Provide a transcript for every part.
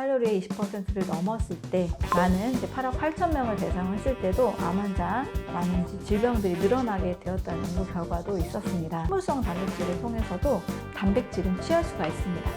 칼로리의 20%를 넘었을 때 많은 이제 8억 8천 명을 대상으로 했을 때도 암 환자 많은 질병들이 늘어나게 되었다는 연구 결과도 있었습니다. 식물성 단백질을 통해서도 단백질은 취할 수가 있습니다.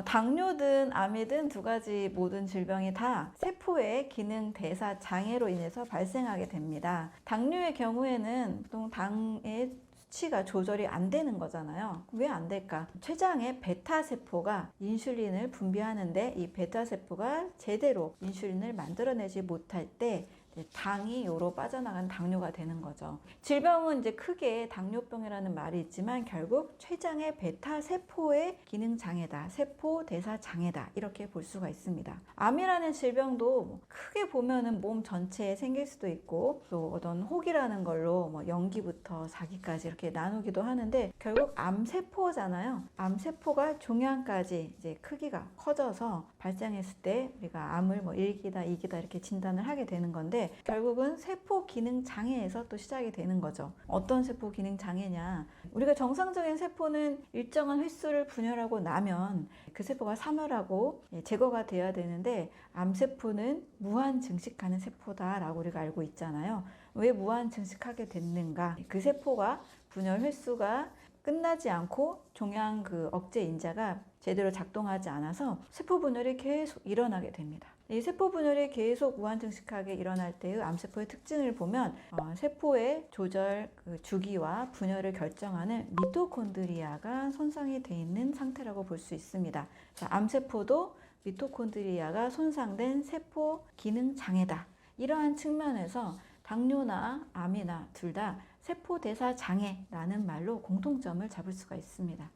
당뇨든 암이든 두 가지 모든 질병이 다 세포의 기능 대사 장애로 인해서 발생하게 됩니다. 당뇨의 경우에는 보통 당의 수치가 조절이 안 되는 거잖아요. 왜 안 될까? 췌장의 베타세포가 인슐린을 분비하는데 이 베타세포가 제대로 인슐린을 만들어내지 못할 때 당이 요로 빠져나간 당뇨가 되는 거죠. 질병은 이제 크게 당뇨병이라는 말이 있지만 결국 췌장의 베타세포의 기능 장애다, 세포 대사 장애다, 이렇게 볼 수가 있습니다. 암이라는 질병도 크게 보면은 몸 전체에 생길 수도 있고 또 어떤 혹이라는 걸로 영기부터 사기까지 이렇게 나누기도 하는데 결국 암세포잖아요. 암세포가 종양까지 이제 크기가 커져서 발생했을 때 우리가 암을 1기다, 2기다 이렇게 진단을 하게 되는 건데 결국은 세포 기능 장애에서 또 시작이 되는 거죠. 어떤 세포 기능 장애냐? 우리가 정상적인 세포는 일정한 횟수를 분열하고 나면 그 세포가 사멸하고 제거가 돼야 되는데 암세포는 무한 증식하는 세포다라고 우리가 알고 있잖아요. 왜 무한 증식하게 됐는가? 그 세포가 분열 횟수가 끝나지 않고 종양 그 억제 인자가 제대로 작동하지 않아서 세포 분열이 계속 일어나게 됩니다. 이 세포 분열이 계속 무한증식하게 일어날 때의 암세포의 특징을 보면 세포의 조절 주기와 분열을 결정하는 미토콘드리아가 손상이 되어 있는 상태라고 볼 수 있습니다. 암세포도 미토콘드리아가 손상된 세포 기능 장애다. 이러한 측면에서 당뇨나 암이나 둘 다 세포 대사 장애라는 말로 공통점을 잡을 수가 있습니다.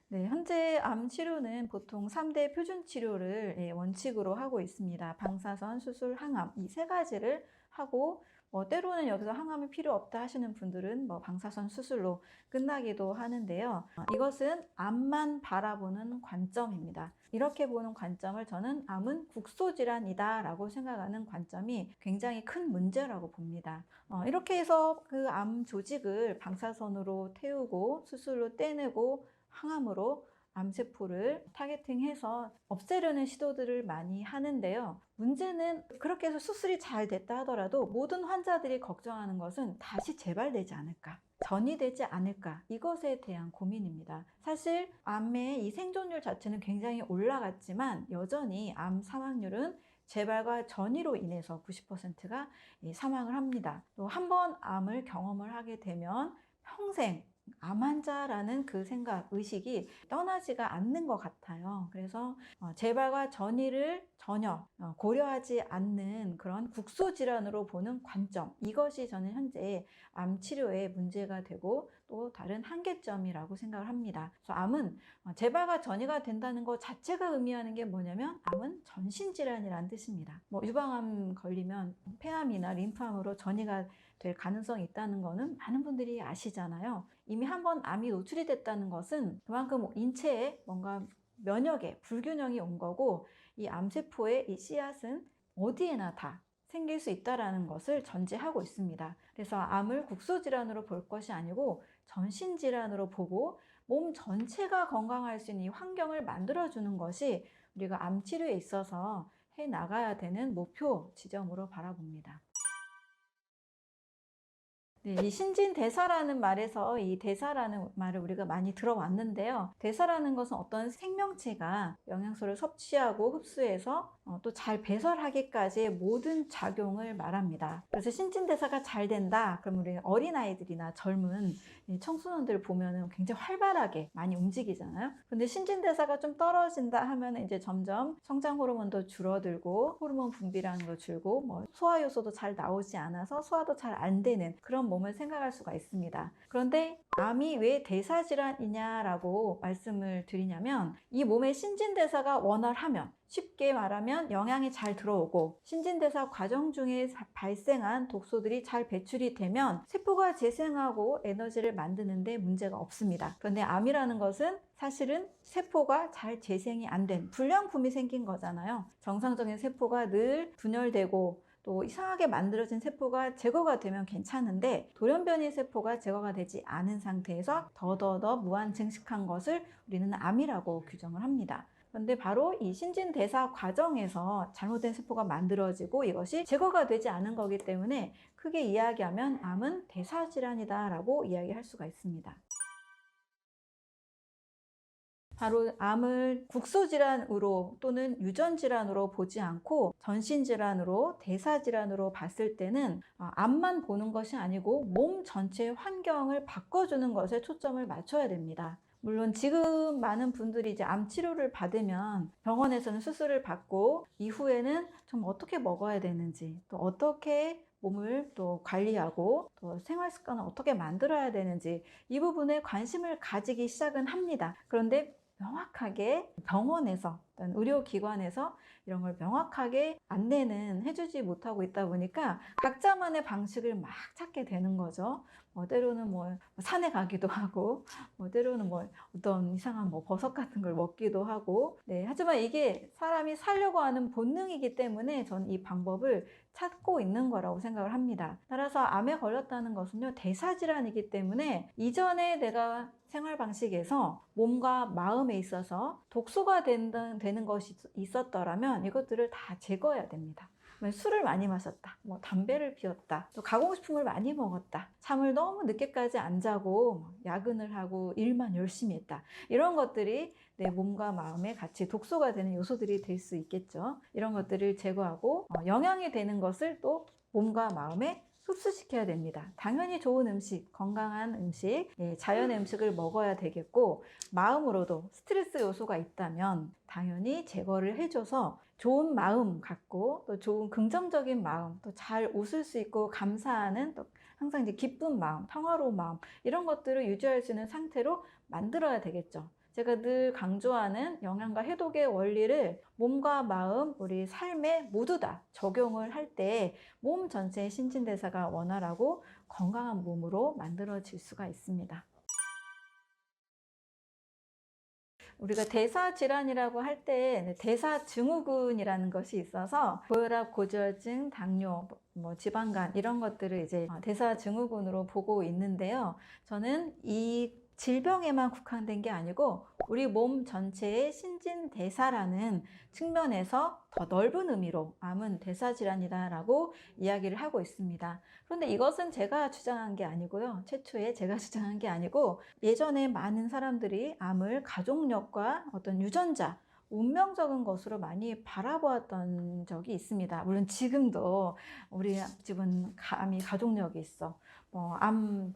네, 현재 암 치료는 보통 3대 표준 치료를 원칙으로 하고 있습니다. 방사선, 수술, 항암 이 세 가지를 하고 때로는 여기서 항암이 필요 없다 하시는 분들은 방사선 수술로 끝나기도 하는데요. 이것은 암만 바라보는 관점입니다. 이렇게 보는 관점을 저는 암은 국소질환이다 라고 생각하는 관점이 굉장히 큰 문제라고 봅니다. 이렇게 해서 그 암 조직을 방사선으로 태우고 수술로 떼내고 항암으로 암세포를 타겟팅해서 없애려는 시도들을 많이 하는데요. 문제는 그렇게 해서 수술이 잘 됐다 하더라도 모든 환자들이 걱정하는 것은 다시 재발되지 않을까, 전이되지 않을까, 이것에 대한 고민입니다. 사실 암의 이 생존율 자체는 굉장히 올라갔지만 여전히 암 사망률은 재발과 전이로 인해서 90%가 사망을 합니다. 또 한 번 암을 경험을 하게 되면 평생 암 환자라는 그 생각, 의식이 떠나지가 않는 것 같아요. 그래서 재발과 전이를 전혀 고려하지 않는 그런 국소질환으로 보는 관점, 이것이 저는 현재 암 치료의 문제가 되고 또 다른 한계점이라고 생각을 합니다. 그래서 암은 재발과 전이가 된다는 것 자체가 의미하는 게 뭐냐면 암은 전신질환이라는 뜻입니다. 유방암 걸리면 폐암이나 림프암으로 전이가 될 가능성이 있다는 거는 많은 분들이 아시잖아요. 이미 한번 암이 노출이 됐다는 것은 그만큼 인체에 뭔가 면역에 불균형이 온 거고 이 암세포의 이 씨앗은 어디에나 다 생길 수 있다는 것을 전제하고 있습니다. 그래서 암을 국소질환으로 볼 것이 아니고 전신질환으로 보고 몸 전체가 건강할 수 있는 이 환경을 만들어주는 것이 우리가 암 치료에 있어서 해 나가야 되는 목표 지점으로 바라봅니다. 네, 이 신진대사라는 말에서 이 대사라는 말을 우리가 많이 들어왔는데요. 대사라는 것은 어떤 생명체가 영양소를 섭취하고 흡수해서 또 잘 배설하기까지의 모든 작용을 말합니다. 그래서 신진대사가 잘 된다. 그럼 우리 어린아이들이나 젊은 청소년들 보면은 굉장히 활발하게 많이 움직이잖아요. 근데 신진대사가 좀 떨어진다 하면 이제 점점 성장 호르몬도 줄어들고 호르몬 분비라는 거 줄고 소화효소도 잘 나오지 않아서 소화도 잘 안 되는 그런 몸을 생각할 수가 있습니다. 그런데 암이 왜 대사질환이냐라고 말씀을 드리냐면 이 몸의 신진대사가 원활하면, 쉽게 말하면 영양이 잘 들어오고 신진대사 과정 중에 발생한 독소들이 잘 배출이 되면 세포가 재생하고 에너지를 만드는 데 문제가 없습니다. 그런데 암이라는 것은 사실은 세포가 잘 재생이 안 된 불량품이 생긴 거잖아요. 정상적인 세포가 늘 분열되고 또 이상하게 만들어진 세포가 제거가 되면 괜찮은데 돌연변이 세포가 제거가 되지 않은 상태에서 더더더 무한 증식한 것을 우리는 암이라고 규정을 합니다. 그런데 바로 이 신진대사 과정에서 잘못된 세포가 만들어지고 이것이 제거가 되지 않은 거기 때문에 크게 이야기하면 암은 대사질환이다라고 이야기할 수가 있습니다. 바로 암을 국소질환으로 또는 유전질환으로 보지 않고 전신질환으로 대사질환으로 봤을 때는 암만 보는 것이 아니고 몸 전체의 환경을 바꿔주는 것에 초점을 맞춰야 됩니다. 물론 지금 많은 분들이 이제 암 치료를 받으면 병원에서는 수술을 받고 이후에는 좀 어떻게 먹어야 되는지 또 어떻게 몸을 또 관리하고 또 생활 습관을 어떻게 만들어야 되는지 이 부분에 관심을 가지기 시작은 합니다. 그런데 명확하게 병원에서 어떤 의료기관에서 이런 걸 명확하게 안내는 해주지 못하고 있다 보니까 각자만의 방식을 막 찾게 되는 거죠. 때로는 산에 가기도 하고 때로는 어떤 이상한 버섯 같은 걸 먹기도 하고 네, 하지만 이게 사람이 살려고 하는 본능이기 때문에 저는 이 방법을 찾고 있는 거라고 생각을 합니다. 따라서 암에 걸렸다는 것은요, 대사질환이기 때문에 이전에 내가 생활 방식에서 몸과 마음에 있어서 독소가 되는 것이 있었더라면 이것들을 다 제거해야 됩니다. 술을 많이 마셨다, 담배를 피웠다, 또 가공식품을 많이 먹었다, 잠을 너무 늦게까지 안 자고 야근을 하고 일만 열심히 했다, 이런 것들이 내 몸과 마음에 같이 독소가 되는 요소들이 될 수 있겠죠. 이런 것들을 제거하고 영양이 되는 것을 또 몸과 마음에 흡수시켜야 됩니다. 당연히 좋은 음식, 건강한 음식, 자연의 음식을 먹어야 되겠고 마음으로도 스트레스 요소가 있다면 당연히 제거를 해줘서 좋은 마음 갖고 또 좋은 긍정적인 마음, 또 잘 웃을 수 있고 감사하는 또 항상 이제 기쁜 마음, 평화로운 마음 이런 것들을 유지할 수 있는 상태로 만들어야 되겠죠. 제가 늘 강조하는 영양과 해독의 원리를 몸과 마음, 우리 삶에 모두 다 적용을 할 때 몸 전체의 신진대사가 원활하고 건강한 몸으로 만들어질 수가 있습니다. 우리가 대사질환이라고 할 때 대사증후군이라는 것이 있어서 고혈압, 고지혈증, 당뇨, 지방간 이런 것들을 이제 대사증후군으로 보고 있는데요. 저는 이 질병에만 국한된 게 아니고 우리 몸 전체의 신진대사라는 측면에서 더 넓은 의미로 암은 대사질환이다라고 이야기를 하고 있습니다. 그런데 이것은 제가 주장한 게 아니고요. 최초에 제가 주장한 게 아니고 예전에 많은 사람들이 암을 가족력과 어떤 유전자, 운명적인 것으로 많이 바라보았던 적이 있습니다. 물론 지금도 우리 집은 암이 가족력이 있어. 암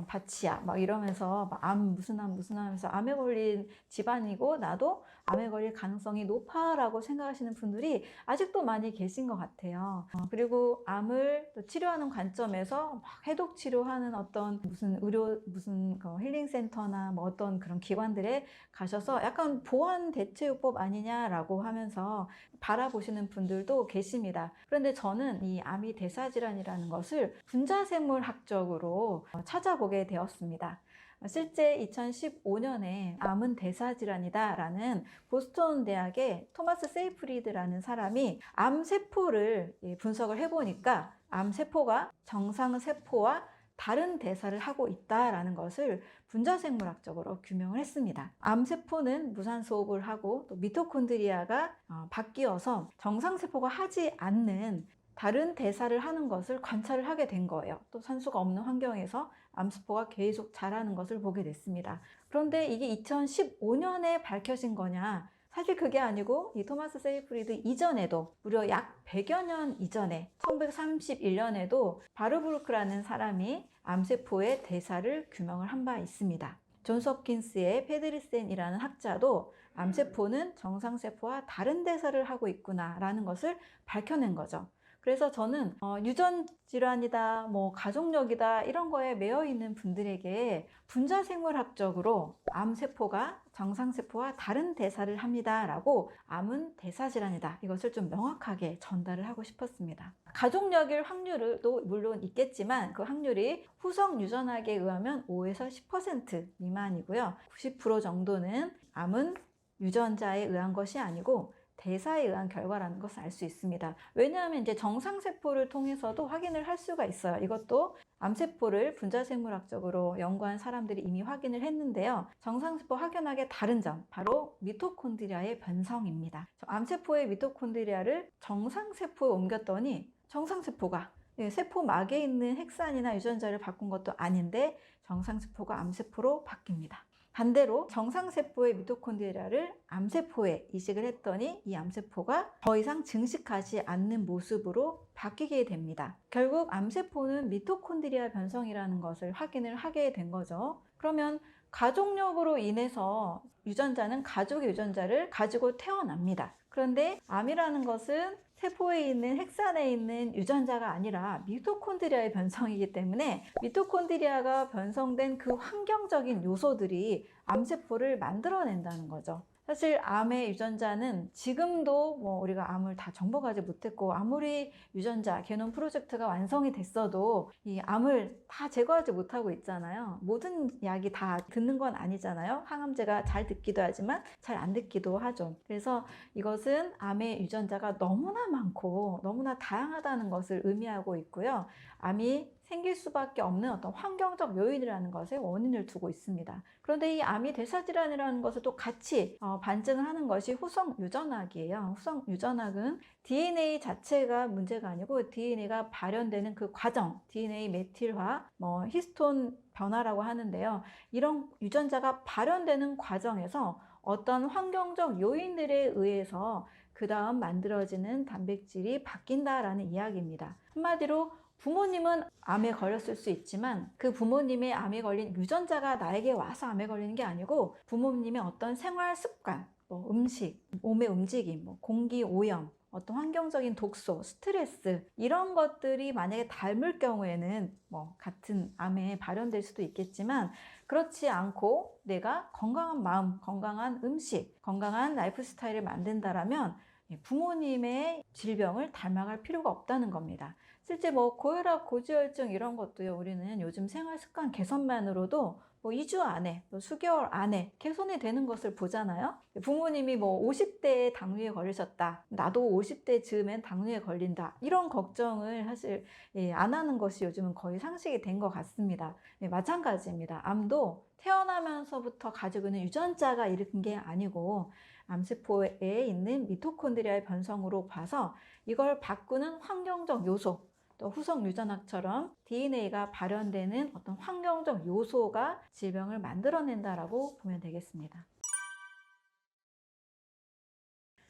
밭이야 막 이러면서 암 무슨 암 하면서 암에 걸린 집안이고 나도 암에 걸릴 가능성이 높아라고 생각하시는 분들이 아직도 많이 계신 것 같아요. 그리고 암을 또 치료하는 관점에서 막 해독 치료하는 어떤 무슨 힐링 센터나 어떤 그런 기관들에 가셔서 약간 보완 대체요법 아니냐라고 하면서 바라보시는 분들도 계십니다. 그런데 저는 이 암이 대사질환이라는 것을 분자생물학적으로 찾아보게 되었습니다. 실제 2015년에 암은 대사질환이다 라는 보스턴 대학의 토마스 세이프리드라는 사람이 암세포를 분석을 해보니까 암세포가 정상세포와 다른 대사를 하고 있다라는 것을 분자생물학적으로 규명을 했습니다. 암세포는 무산소호흡을 하고 또 미토콘드리아가 바뀌어서 정상세포가 하지 않는 다른 대사를 하는 것을 관찰을 하게 된 거예요. 또 산소가 없는 환경에서 암세포가 계속 자라는 것을 보게 됐습니다. 그런데 이게 2015년에 밝혀진 거냐? 사실 그게 아니고 이 토마스 세이프리드 이전에도 무려 약 100여 년 이전에 1931년에도 바르부르크라는 사람이 암세포의 대사를 규명을 한 바 있습니다. 존스 홉킨스의 페드리센이라는 학자도 암세포는 정상세포와 다른 대사를 하고 있구나 라는 것을 밝혀낸 거죠. 그래서 저는 유전 질환이다, 가족력이다 이런 거에 매여 있는 분들에게 분자생물학적으로 암세포가 정상세포와 다른 대사를 합니다 라고 암은 대사질환이다 이것을 좀 명확하게 전달을 하고 싶었습니다. 가족력일 확률도 물론 있겠지만 그 확률이 후성 유전학에 의하면 5에서 10% 미만이고요. 90% 정도는 암은 유전자에 의한 것이 아니고 대사에 의한 결과라는 것을 알 수 있습니다. 왜냐하면 이제 정상세포를 통해서도 확인을 할 수가 있어요. 이것도 암세포를 분자생물학적으로 연구한 사람들이 이미 확인을 했는데요. 정상세포 확연하게 다른 점, 바로 미토콘드리아의 변성입니다. 암세포의 미토콘드리아를 정상세포에 옮겼더니 정상세포가 세포막에 있는 핵산이나 유전자를 바꾼 것도 아닌데 정상세포가 암세포로 바뀝니다. 반대로 정상세포의 미토콘드리아를 암세포에 이식을 했더니 이 암세포가 더 이상 증식하지 않는 모습으로 바뀌게 됩니다. 결국 암세포는 미토콘드리아 변성이라는 것을 확인을 하게 된 거죠. 그러면 가족력으로 인해서 유전자는 가족의 유전자를 가지고 태어납니다. 그런데 암이라는 것은 세포에 있는 핵산에 있는 유전자가 아니라 미토콘드리아의 변성이기 때문에 미토콘드리아가 변성된 그 환경적인 요소들이 암세포를 만들어낸다는 거죠. 사실 암의 유전자는 지금도 우리가 암을 다 정복하지 못했고 아무리 유전자 게놈 프로젝트가 완성이 됐어도 이 암을 다 제거하지 못하고 있잖아요. 모든 약이 다 듣는 건 아니잖아요. 항암제가 잘 듣기도 하지만 잘 안 듣기도 하죠. 그래서 이것은 암의 유전자가 너무나 많고 너무나 다양하다는 것을 의미하고 있고요. 암이 생길 수밖에 없는 어떤 환경적 요인이라는 것에 원인을 두고 있습니다. 그런데 이 암이 대사질환이라는 것을 또 같이 반증을 하는 것이 후성 유전학이에요. 후성 유전학은 DNA 자체가 문제가 아니고 DNA가 발현되는 그 과정, DNA 메틸화, 히스톤 변화라고 하는데요. 이런 유전자가 발현되는 과정에서 어떤 환경적 요인들에 의해서 그 다음 만들어지는 단백질이 바뀐다라는 이야기입니다. 한마디로 부모님은 암에 걸렸을 수 있지만 그 부모님의 암에 걸린 유전자가 나에게 와서 암에 걸리는 게 아니고 부모님의 어떤 생활 습관, 음식, 몸의 움직임, 공기 오염, 어떤 환경적인 독소, 스트레스 이런 것들이 만약에 닮을 경우에는 같은 암에 발현될 수도 있겠지만 그렇지 않고 내가 건강한 마음, 건강한 음식, 건강한 라이프 스타일을 만든다라면 부모님의 질병을 닮아갈 필요가 없다는 겁니다. 실제 고혈압, 고지혈증 이런 것도요, 우리는 요즘 생활 습관 개선만으로도 2주 안에, 수개월 안에 개선이 되는 것을 보잖아요. 부모님이 50대에 당뇨에 걸리셨다. 나도 50대 즈음엔 당뇨에 걸린다. 이런 걱정을 사실 안 하는 것이 요즘은 거의 상식이 된 것 같습니다. 마찬가지입니다. 암도 태어나면서부터 가지고 있는 유전자가 일으킨 게 아니고 암세포에 있는 미토콘드리아의 변성으로 봐서 이걸 바꾸는 환경적 요소, 또 후성 유전학처럼 DNA가 발현되는 어떤 환경적 요소가 질병을 만들어낸다라고 보면 되겠습니다.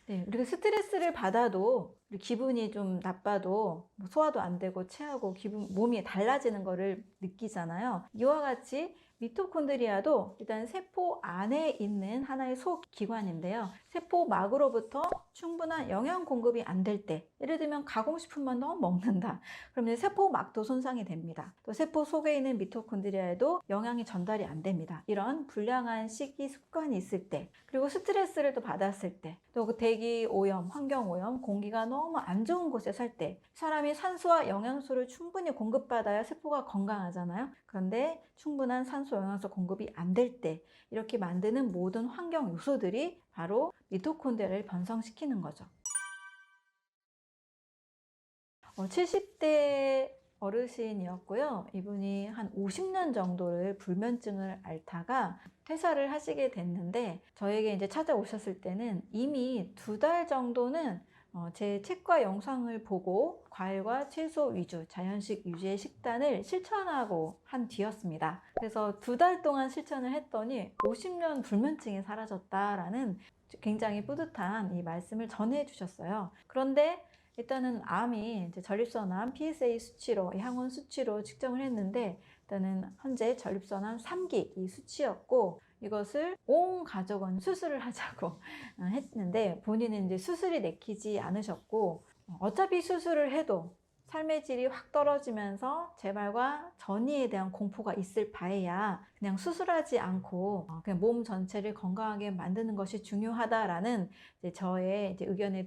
네, 우리가 스트레스를 받아도 기분이 좀 나빠도 소화도 안 되고 체하고 몸이 달라지는 것을 느끼잖아요. 이와 같이 미토콘드리아도 일단 세포 안에 있는 하나의 소기관인데요. 세포막으로부터 충분한 영양 공급이 안 될 때, 예를 들면 가공식품만 너무 먹는다. 그러면 세포막도 손상이 됩니다. 또 세포 속에 있는 미토콘드리아에도 영양이 전달이 안 됩니다. 이런 불량한 식이 습관이 있을 때, 그리고 스트레스를 또 받았을 때, 또 그 대기 오염, 환경 오염, 공기가 너무 안 좋은 곳에 살 때, 사람이 산소와 영양소를 충분히 공급받아야 세포가 건강하잖아요. 그런데 충분한 산소, 영양소 공급이 안 될 때 이렇게 만드는 모든 환경 요소들이 바로 미토콘드리아를 변성시키는 거죠. 70대 어르신이었고요. 이분이 한 50년 정도를 불면증을 앓다가 퇴사를 하시게 됐는데 저에게 이제 찾아오셨을 때는 이미 2달 정도는 제 책과 영상을 보고 과일과 채소 위주, 자연식 위주의 식단을 실천하고 한 뒤였습니다. 그래서 2달 동안 실천을 했더니 50년 불면증이 사라졌다라는 굉장히 뿌듯한 이 말씀을 전해 주셨어요. 그런데 일단은 암이 이제 전립선암 PSA 수치로, 항원 수치로 측정을 했는데 일단은 현재 전립선암 3기 이 수치였고 이것을 온 가족은 수술을 하자고 했는데 본인은 이제 수술이 내키지 않으셨고 어차피 수술을 해도 삶의 질이 확 떨어지면서 재발과 전이에 대한 공포가 있을 바에야 그냥 수술하지 않고 그냥 몸 전체를 건강하게 만드는 것이 중요하다라는 이제 저의 이제 의견에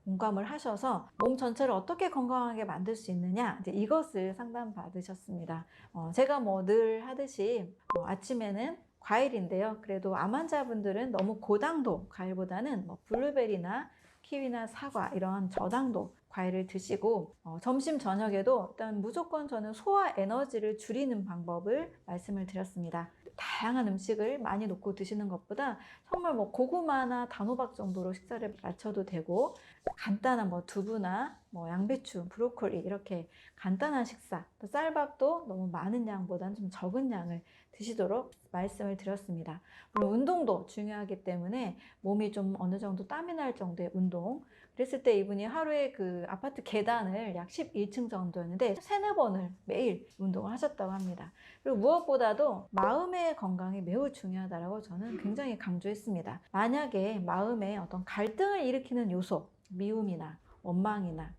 공감을 하셔서 몸 전체를 어떻게 건강하게 만들 수 있느냐 이제 이것을 상담받으셨습니다. 제가 늘 하듯이 아침에는 과일인데요. 그래도 암 환자분들은 너무 고당도 과일보다는 블루베리나 키위나 사과 이런 저당도 과일을 드시고 점심 저녁에도 일단 무조건 저는 소화 에너지를 줄이는 방법을 말씀을 드렸습니다. 다양한 음식을 많이 놓고 드시는 것보다 정말 뭐 고구마나 단호박 정도로 식사를 맞춰도 되고, 간단한 뭐 두부나 뭐 양배추, 브로콜리 이렇게 간단한 식사, 또 쌀밥도 너무 많은 양보다는 좀 적은 양을 드시도록 말씀을 드렸습니다. 물론 운동도 중요하기 때문에 몸이 좀 어느 정도 땀이 날 정도의 운동, 그랬을 때 이분이 하루에 그 아파트 계단을 약 11층 정도였는데 3-4번을 매일 운동을 하셨다고 합니다. 그리고 무엇보다도 마음의 건강이 매우 중요하다고 저는 굉장히 강조했습니다. 만약에 마음에 어떤 갈등을 일으키는 요소, 미움이나 원망이나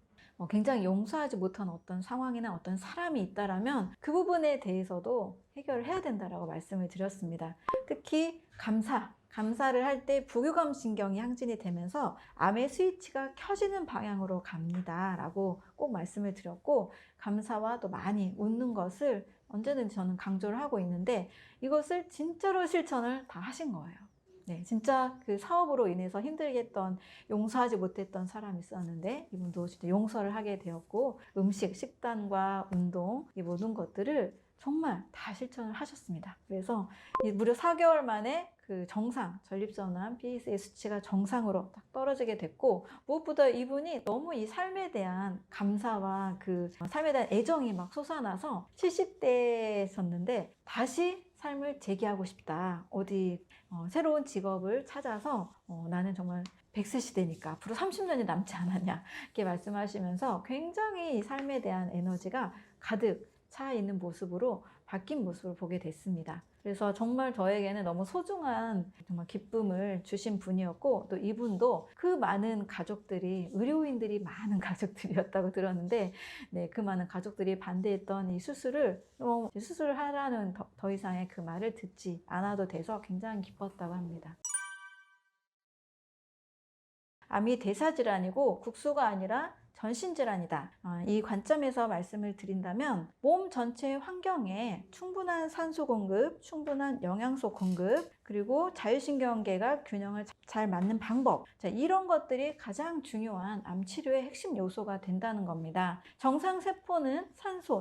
굉장히 용서하지 못한 어떤 상황이나 어떤 사람이 있다라면 그 부분에 대해서도 해결을 해야 된다라고 말씀을 드렸습니다. 특히 감사를 할 때 부교감 신경이 항진이 되면서 암의 스위치가 켜지는 방향으로 갑니다 라고 꼭 말씀을 드렸고, 감사와 또 많이 웃는 것을 언제든지 저는 강조를 하고 있는데, 이것을 진짜로 실천을 다 하신 거예요. 네, 진짜 그 사업으로 인해서 힘들게 했던, 용서하지 못했던 사람이 있었는데 이분도 진짜 용서를 하게 되었고, 음식, 식단과 운동, 이 모든 것들을 정말 다 실천을 하셨습니다. 그래서 무려 4개월 만에 그 정상, 전립선암 PSA 수치가 정상으로 딱 떨어지게 됐고, 무엇보다 이분이 너무 이 삶에 대한 감사와 그 삶에 대한 애정이 막 솟아나서 70대셨는데 다시 삶을 재기하고 싶다. 어디 새로운 직업을 찾아서 나는 정말 100세 시대니까 앞으로 30년이 남지 않았냐 이렇게 말씀하시면서 굉장히 이 삶에 대한 에너지가 가득 차 있는 모습으로 바뀐 모습을 보게 됐습니다. 그래서 정말 저에게는 너무 소중한 정말 기쁨을 주신 분이었고, 또 이분도 그 많은 가족들이, 의료인들이 많은 가족들이었다고 들었는데, 네, 그 많은 가족들이 반대했던 이 수술을 수술을 하라는 더 이상의 그 말을 듣지 않아도 돼서 굉장히 기뻤다고 합니다. 암이 대사질환이고 국소가 아니라 전신질환이다. 이 관점에서 말씀을 드린다면 몸 전체 환경에 충분한 산소 공급, 충분한 영양소 공급, 그리고 자율신경계가 균형을 잘 맞는 방법, 이런 것들이 가장 중요한 암 치료의 핵심 요소가 된다는 겁니다. 정상 세포는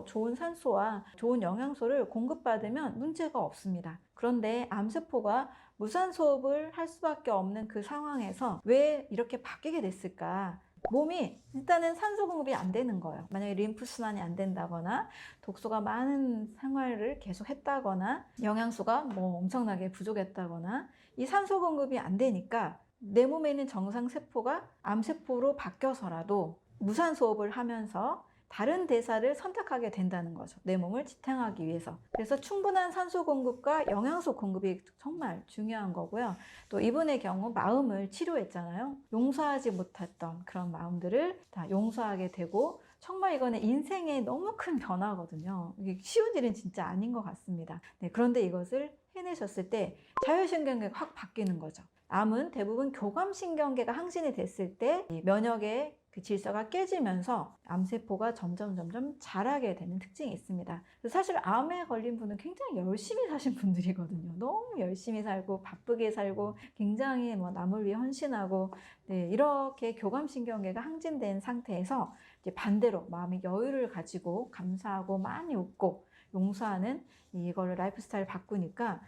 좋은 산소와 좋은 영양소를 공급받으면 문제가 없습니다. 그런데 암세포가 무산소흡을 할 수밖에 없는 그 상황에서 왜 이렇게 바뀌게 됐을까? 몸이 일단은 산소 공급이 안 되는 거예요. 만약에 림프순환이 안 된다거나 독소가 많은 생활을 계속 했다거나 영양소가 뭐 엄청나게 부족했다거나 이 산소 공급이 안 되니까 내 몸에 있는 정상 세포가 암세포로 바뀌어서라도 무산소흡을 하면서 다른 대사를 선택하게 된다는 거죠. 내 몸을 지탱하기 위해서. 그래서 충분한 산소 공급과 영양소 공급이 정말 중요한 거고요. 또 이분의 경우 마음을 치료했잖아요. 용서하지 못했던 그런 마음들을 다 용서하게 되고, 정말 이거는 인생의 너무 큰 변화거든요. 이게 쉬운 일은 진짜 아닌 것 같습니다. 네, 그런데 이것을 해내셨을 때 자율신경계가 확 바뀌는 거죠. 암은 대부분 교감신경계가 항진이 됐을 때 면역의 그 질서가 깨지면서 암세포가 점점 자라게 되는 특징이 있습니다. 사실 암에 걸린 분은 굉장히 열심히 사신 분들이거든요. 너무 열심히 살고 바쁘게 살고 굉장히 남을 위해 헌신하고, 네, 이렇게 교감신경계가 항진된 상태에서 이제 반대로 마음의 여유를 가지고 감사하고 많이 웃고 용서하는 이거를 라이프 스타일 바꾸니까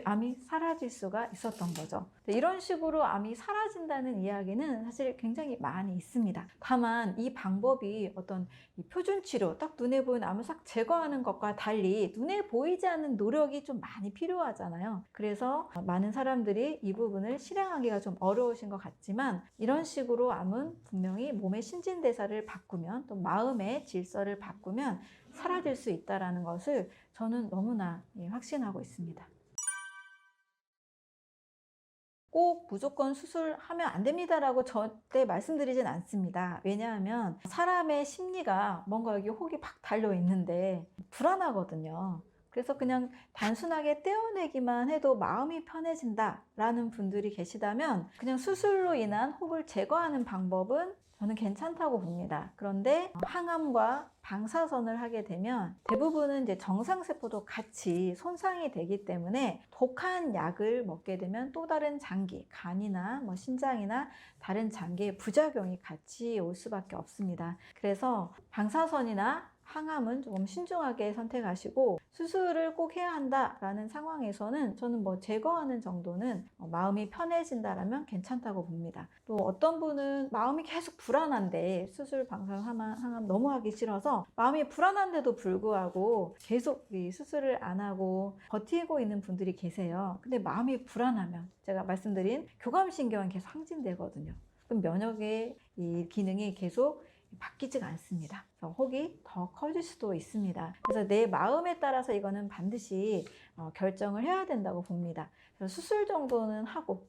암이 사라질 수가 있었던 거죠. 이런 식으로 암이 사라진다는 이야기는 사실 굉장히 많이 있습니다. 다만 이 방법이 어떤 표준 치료, 딱 눈에 보이는 암을 싹 제거하는 것과 달리 눈에 보이지 않는 노력이 좀 많이 필요하잖아요. 그래서 많은 사람들이 이 부분을 실행하기가 좀 어려우신 것 같지만, 이런 식으로 암은 분명히 몸의 신진대사를 바꾸면, 또 마음의 질서를 바꾸면 사라질 수 있다는 것을 저는 너무나 확신하고 있습니다. 꼭 무조건 수술하면 안 됩니다라고 절대 말씀드리진 않습니다. 왜냐하면 사람의 심리가 뭔가 여기 혹이 팍 달려 있는데 불안하거든요. 그래서 그냥 단순하게 떼어내기만 해도 마음이 편해진다라는 분들이 계시다면 그냥 수술로 인한 혹을 제거하는 방법은 저는 괜찮다고 봅니다. 그런데 항암과 방사선을 하게 되면 대부분은 이제 정상세포도 같이 손상이 되기 때문에 독한 약을 먹게 되면 또 다른 장기, 간이나 신장이나 다른 장기에 부작용이 같이 올 수밖에 없습니다. 그래서 방사선이나 항암은 조금 신중하게 선택하시고 수술을 꼭 해야 한다라는 상황에서는 저는 제거하는 정도는 마음이 편해진다라면 괜찮다고 봅니다. 또 어떤 분은 마음이 계속 불안한데 수술, 방사선, 항암 너무 하기 싫어서 마음이 불안한데도 불구하고 계속 이 수술을 안 하고 버티고 있는 분들이 계세요. 근데 마음이 불안하면 제가 말씀드린 교감신경은 계속 항진되거든요. 그럼 면역의 이 기능이 계속 바뀌지가 않습니다. 그래서 혹이 더 커질 수도 있습니다. 그래서 내 마음에 따라서 이거는 반드시 결정을 해야 된다고 봅니다. 그래서 수술 정도는 하고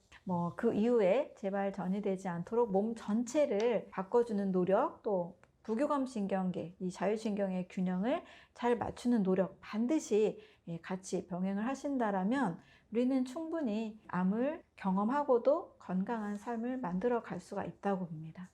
그 이후에 재발 전이되지 않도록 몸 전체를 바꿔주는 노력, 또 부교감신경계, 이 자율신경의 균형을 잘 맞추는 노력 반드시 같이 병행을 하신다라면 우리는 충분히 암을 경험하고도 건강한 삶을 만들어 갈 수가 있다고 봅니다.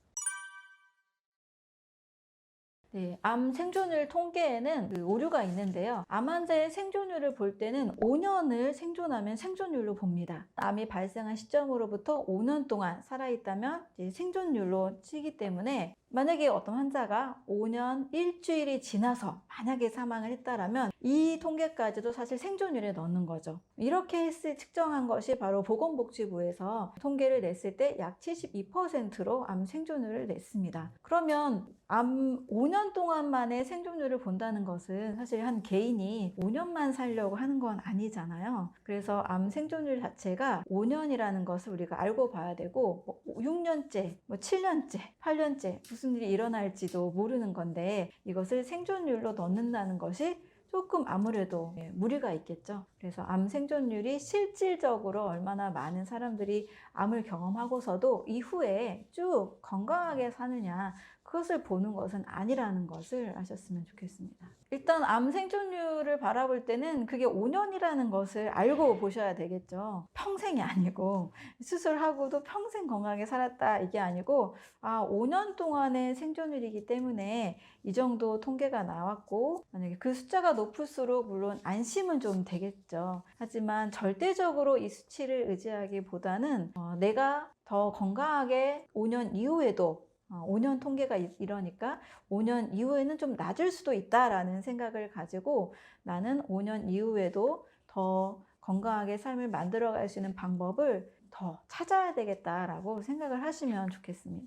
네, 암 생존율 통계에는 그 오류가 있는데요. 암 환자의 생존율을 볼 때는 5년을 생존하면 생존율로 봅니다. 암이 발생한 시점으로부터 5년 동안 살아있다면 이제 생존율로 치기 때문에 만약에 어떤 환자가 5년 일주일이 지나서 만약에 사망을 했다라면 이 통계까지도 사실 생존율에 넣는 거죠. 이렇게 측정한 것이 바로 보건복지부에서 통계를 냈을 때 약 72%로 암 생존율을 냈습니다. 그러면 암 5년 동안 만에 생존율을 본다는 것은 사실 한 개인이 5년만 살려고 하는 건 아니잖아요. 그래서 암 생존율 자체가 5년이라는 것을 우리가 알고 봐야 되고 6년째, 7년째, 8년째 무슨 일이 일어날지도 모르는 건데 이것을 생존율로 넣는다는 것이 조금 아무래도 무리가 있겠죠. 그래서 암 생존율이 실질적으로 얼마나 많은 사람들이 암을 경험하고서도 이후에 쭉 건강하게 사느냐 그것을 보는 것은 아니라는 것을 아셨으면 좋겠습니다. 일단 암 생존율을 바라볼 때는 그게 5년이라는 것을 알고 보셔야 되겠죠. 평생이 아니고 수술하고도 평생 건강하게 살았다 이게 아니고 5년 동안의 생존율이기 때문에 이 정도 통계가 나왔고 만약에 그 숫자가 높을수록 물론 안심은 좀 되겠죠. 하지만 절대적으로 이 수치를 의지하기보다는 내가 더 건강하게 5년 이후에도 5년 통계가 이러니까 5년 이후에는 좀 낮을 수도 있다라는 생각을 가지고 나는 5년 이후에도 더 건강하게 삶을 만들어갈 수 있는 방법을 더 찾아야 되겠다라고 생각을 하시면 좋겠습니다.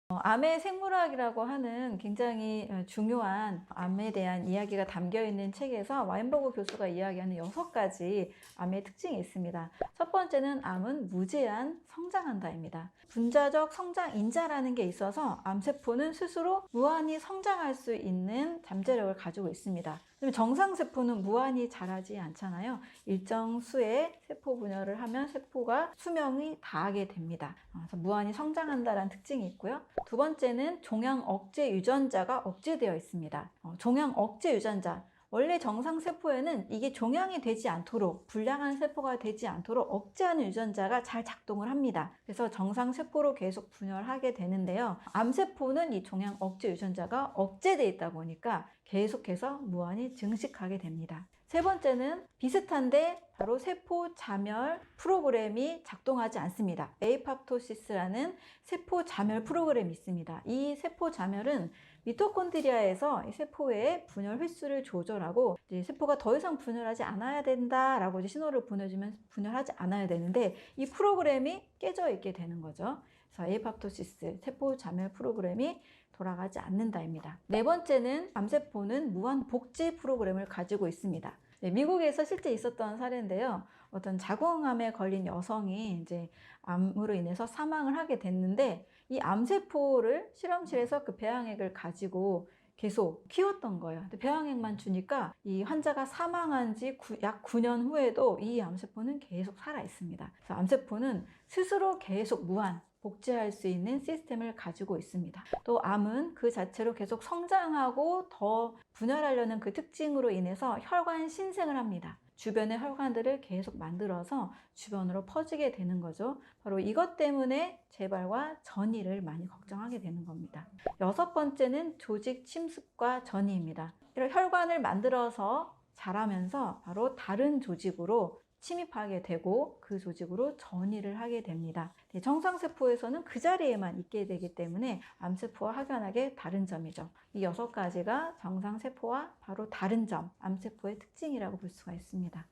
암의 생물학이라고 하는 굉장히 중요한 암에 대한 이야기가 담겨있는 책에서 와인버그 교수가 이야기하는 6가지 암의 특징이 있습니다. 첫 번째는 암은 무제한 성장한다입니다. 분자적 성장 인자라는 게 있어서 암세포는 스스로 무한히 성장할 수 있는 잠재력을 가지고 있습니다. 정상세포는 무한히 자라지 않잖아요. 일정 수의 세포 분열을 하면 세포가 수명이 다하게 됩니다. 그래서 무한히 성장한다는 특징이 있고요. 두 번째는 종양 억제 유전자가 억제되어 있습니다. 종양 억제 유전자. 원래 정상세포에는 이게 종양이 되지 않도록 불량한 세포가 되지 않도록 억제하는 유전자가 잘 작동을 합니다. 그래서 정상세포로 계속 분열하게 되는데요. 암세포는 이 종양 억제 유전자가 억제되어 있다 보니까 계속해서 무한히 증식하게 됩니다. 세 번째는 비슷한데 바로 세포 자멸 프로그램이 작동하지 않습니다. 에이팝토시스라는 세포 자멸 프로그램이 있습니다. 이 세포 자멸은 미토콘드리아에서 이 세포의 분열 횟수를 조절하고 이제 세포가 더 이상 분열하지 않아야 된다라고 이제 신호를 보내주면 분열하지 않아야 되는데 이 프로그램이 깨져 있게 되는 거죠. 그래서 에이팝토시스 세포 자멸 프로그램이 돌아가지 않는다입니다. 네 번째는 암세포는 무한 복제 프로그램을 가지고 있습니다. 미국에서 실제 있었던 사례인데요. 어떤 자궁암에 걸린 여성이 이제 암으로 인해서 사망을 하게 됐는데 이 암세포를 실험실에서 그 배양액을 가지고 계속 키웠던 거예요. 근데 배양액만 주니까 이 환자가 사망한 지 약 9년 후에도 이 암세포는 계속 살아 있습니다. 그래서 암세포는 스스로 계속 무한 복제할 수 있는 시스템을 가지고 있습니다. 또 암은 그 자체로 계속 성장하고 더 분열하려는 그 특징으로 인해서 혈관 신생을 합니다. 주변의 혈관들을 계속 만들어서 주변으로 퍼지게 되는 거죠. 바로 이것 때문에 재발과 전이를 많이 걱정하게 되는 겁니다. 여섯 번째는 조직 침습과 전이입니다. 이런 혈관을 만들어서 자라면서 바로 다른 조직으로 침입하게 되고 그 조직으로 전이를 하게 됩니다. 정상세포에서는 그 자리에만 있게 되기 때문에 암세포와 확연하게 다른 점이죠. 이 6가지가 정상세포와 바로 다른 점, 암세포의 특징이라고 볼 수가 있습니다.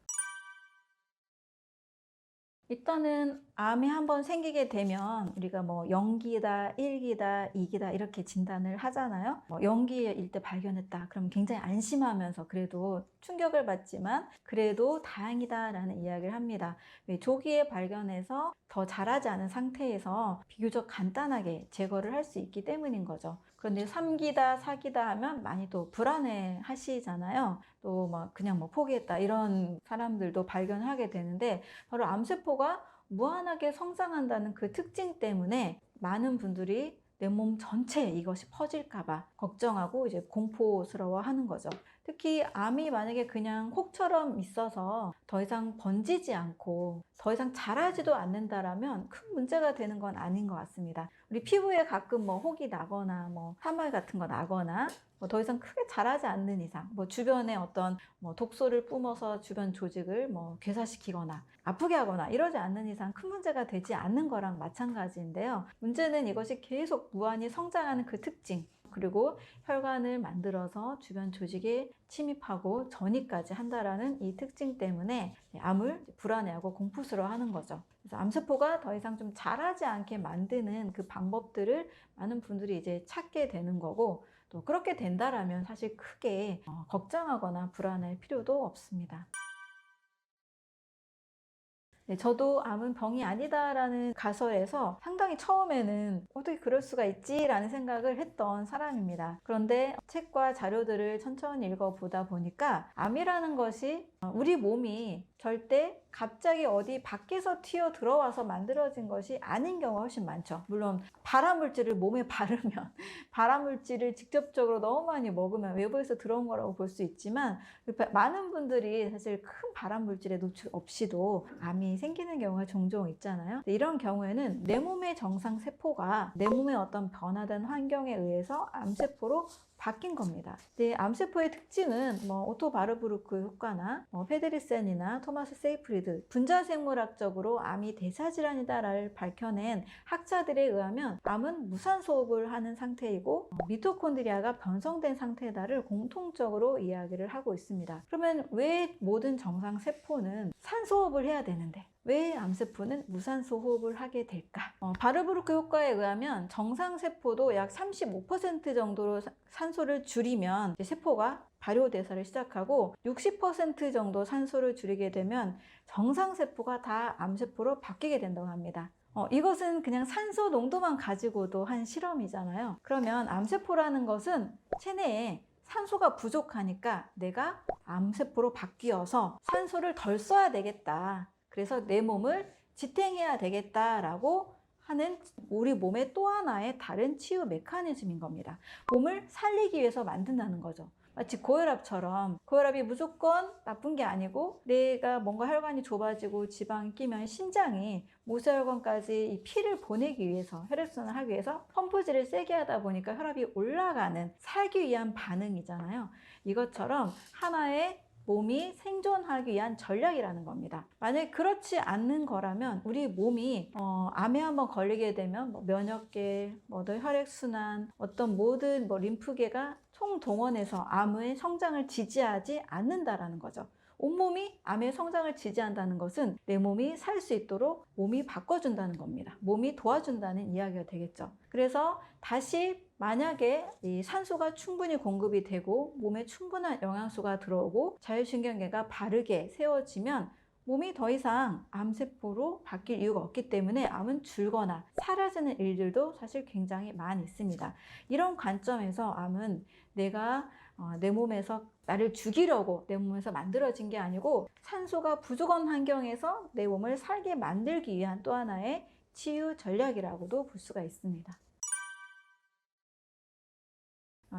일단은 암이 한번 생기게 되면 우리가 뭐 0기다, 1기다, 2기다 이렇게 진단을 하잖아요. 0기일 때 발견했다. 그럼 굉장히 안심하면서 그래도 충격을 받지만 그래도 다행이다라는 이야기를 합니다. 조기에 발견해서 더 자라지 않은 상태에서 비교적 간단하게 제거를 할 수 있기 때문인 거죠. 그런데 3기다, 4기다 하면 많이 또 불안해 하시잖아요. 또 막 그냥 뭐 포기했다 이런 사람들도 발견하게 되는데 바로 암세포가 무한하게 성장한다는 그 특징 때문에 많은 분들이 내 몸 전체에 이것이 퍼질까봐 걱정하고 이제 공포스러워 하는 거죠. 특히 암이 만약에 그냥 혹처럼 있어서 더 이상 번지지 않고 더 이상 자라지도 않는다라면 큰 문제가 되는 건 아닌 것 같습니다. 우리 피부에 가끔 뭐 혹이 나거나 뭐 사말 같은 거 나거나 더 이상 크게 자라지 않는 이상 주변에 어떤 독소를 뿜어서 주변 조직을 괴사시키거나 아프게 하거나 이러지 않는 이상 큰 문제가 되지 않는 거랑 마찬가지인데요. 문제는 이것이 계속 무한히 성장하는 그 특징, 그리고 혈관을 만들어서 주변 조직에 침입하고 전이까지 한다라는 이 특징 때문에 암을 불안해하고 공포스러워하는 거죠. 그래서 암세포가 더 이상 좀 자라지 않게 만드는 그 방법들을 많은 분들이 이제 찾게 되는 거고, 또 그렇게 된다라면 사실 크게 걱정하거나 불안할 필요도 없습니다. 네, 저도 암은 병이 아니다라는 가설에서 상당히 처음에는 어떻게 그럴 수가 있지라는 생각을 했던 사람입니다. 그런데 책과 자료들을 천천히 읽어보다 보니까 암이라는 것이 우리 몸이 절대 갑자기 어디 밖에서 튀어 들어와서 만들어진 것이 아닌 경우가 훨씬 많죠. 물론 발암물질을 몸에 바르면 발암물질을 직접적으로 너무 많이 먹으면 외부에서 들어온 거라고 볼 수 있지만 많은 분들이 사실 큰 발암물질에 노출 없이도 암이 생기는 경우가 종종 있잖아요. 이런 경우에는 내 몸의 정상세포가 내 몸의 어떤 변화된 환경에 의해서 암세포로 바뀐 겁니다. 암세포의 특징은 오토 바르부르크 효과나 페드리센이나 토마스 세이프리드, 분자생물학적으로 암이 대사질환이다를 밝혀낸 학자들에 의하면 암은 무산소호흡을 하는 상태이고 미토콘드리아가 변성된 상태다를 공통적으로 이야기를 하고 있습니다. 그러면 왜 모든 정상세포는 산소호흡을 해야 되는데 왜 암세포는 무산소 호흡을 하게 될까? 바르부르크 효과에 의하면 정상세포도 약 35% 정도로 산소를 줄이면 세포가 발효대사를 시작하고 60% 정도 산소를 줄이게 되면 정상세포가 다 암세포로 바뀌게 된다고 합니다. 이것은 그냥 산소 농도만 가지고도 한 실험이잖아요. 그러면 암세포라는 것은 체내에 산소가 부족하니까 내가 암세포로 바뀌어서 산소를 덜 써야 되겠다. 그래서 내 몸을 지탱해야 되겠다라고 하는 우리 몸의 또 하나의 다른 치유 메커니즘인 겁니다. 몸을 살리기 위해서 만든다는 거죠. 마치 고혈압처럼 고혈압이 무조건 나쁜 게 아니고 내가 뭔가 혈관이 좁아지고 지방이 끼면 신장이 모세혈관까지 이 피를 보내기 위해서 혈액순환을 하기 위해서 펌프질을 세게 하다 보니까 혈압이 올라가는 살기 위한 반응이잖아요. 이것처럼 하나의 몸이 생존하기 위한 전략이라는 겁니다. 만약에 그렇지 않는 거라면 우리 몸이 암에 한번 걸리게 되면 면역계, 혈액순환, 어떤 모든 림프계가 총동원해서 암의 성장을 지지하지 않는다라는 거죠. 온몸이 암의 성장을 지지한다는 것은 내 몸이 살 수 있도록 몸이 바꿔준다는 겁니다. 몸이 도와준다는 이야기가 되겠죠. 그래서 다시 만약에 이 산소가 충분히 공급이 되고 몸에 충분한 영양소가 들어오고 자율신경계가 바르게 세워지면 몸이 더 이상 암세포로 바뀔 이유가 없기 때문에 암은 줄거나 사라지는 일들도 사실 굉장히 많이 있습니다. 이런 관점에서 암은 내가 내 몸에서 나를 죽이려고 내 몸에서 만들어진 게 아니고 산소가 부족한 환경에서 내 몸을 살게 만들기 위한 또 하나의 치유 전략이라고도 볼 수가 있습니다.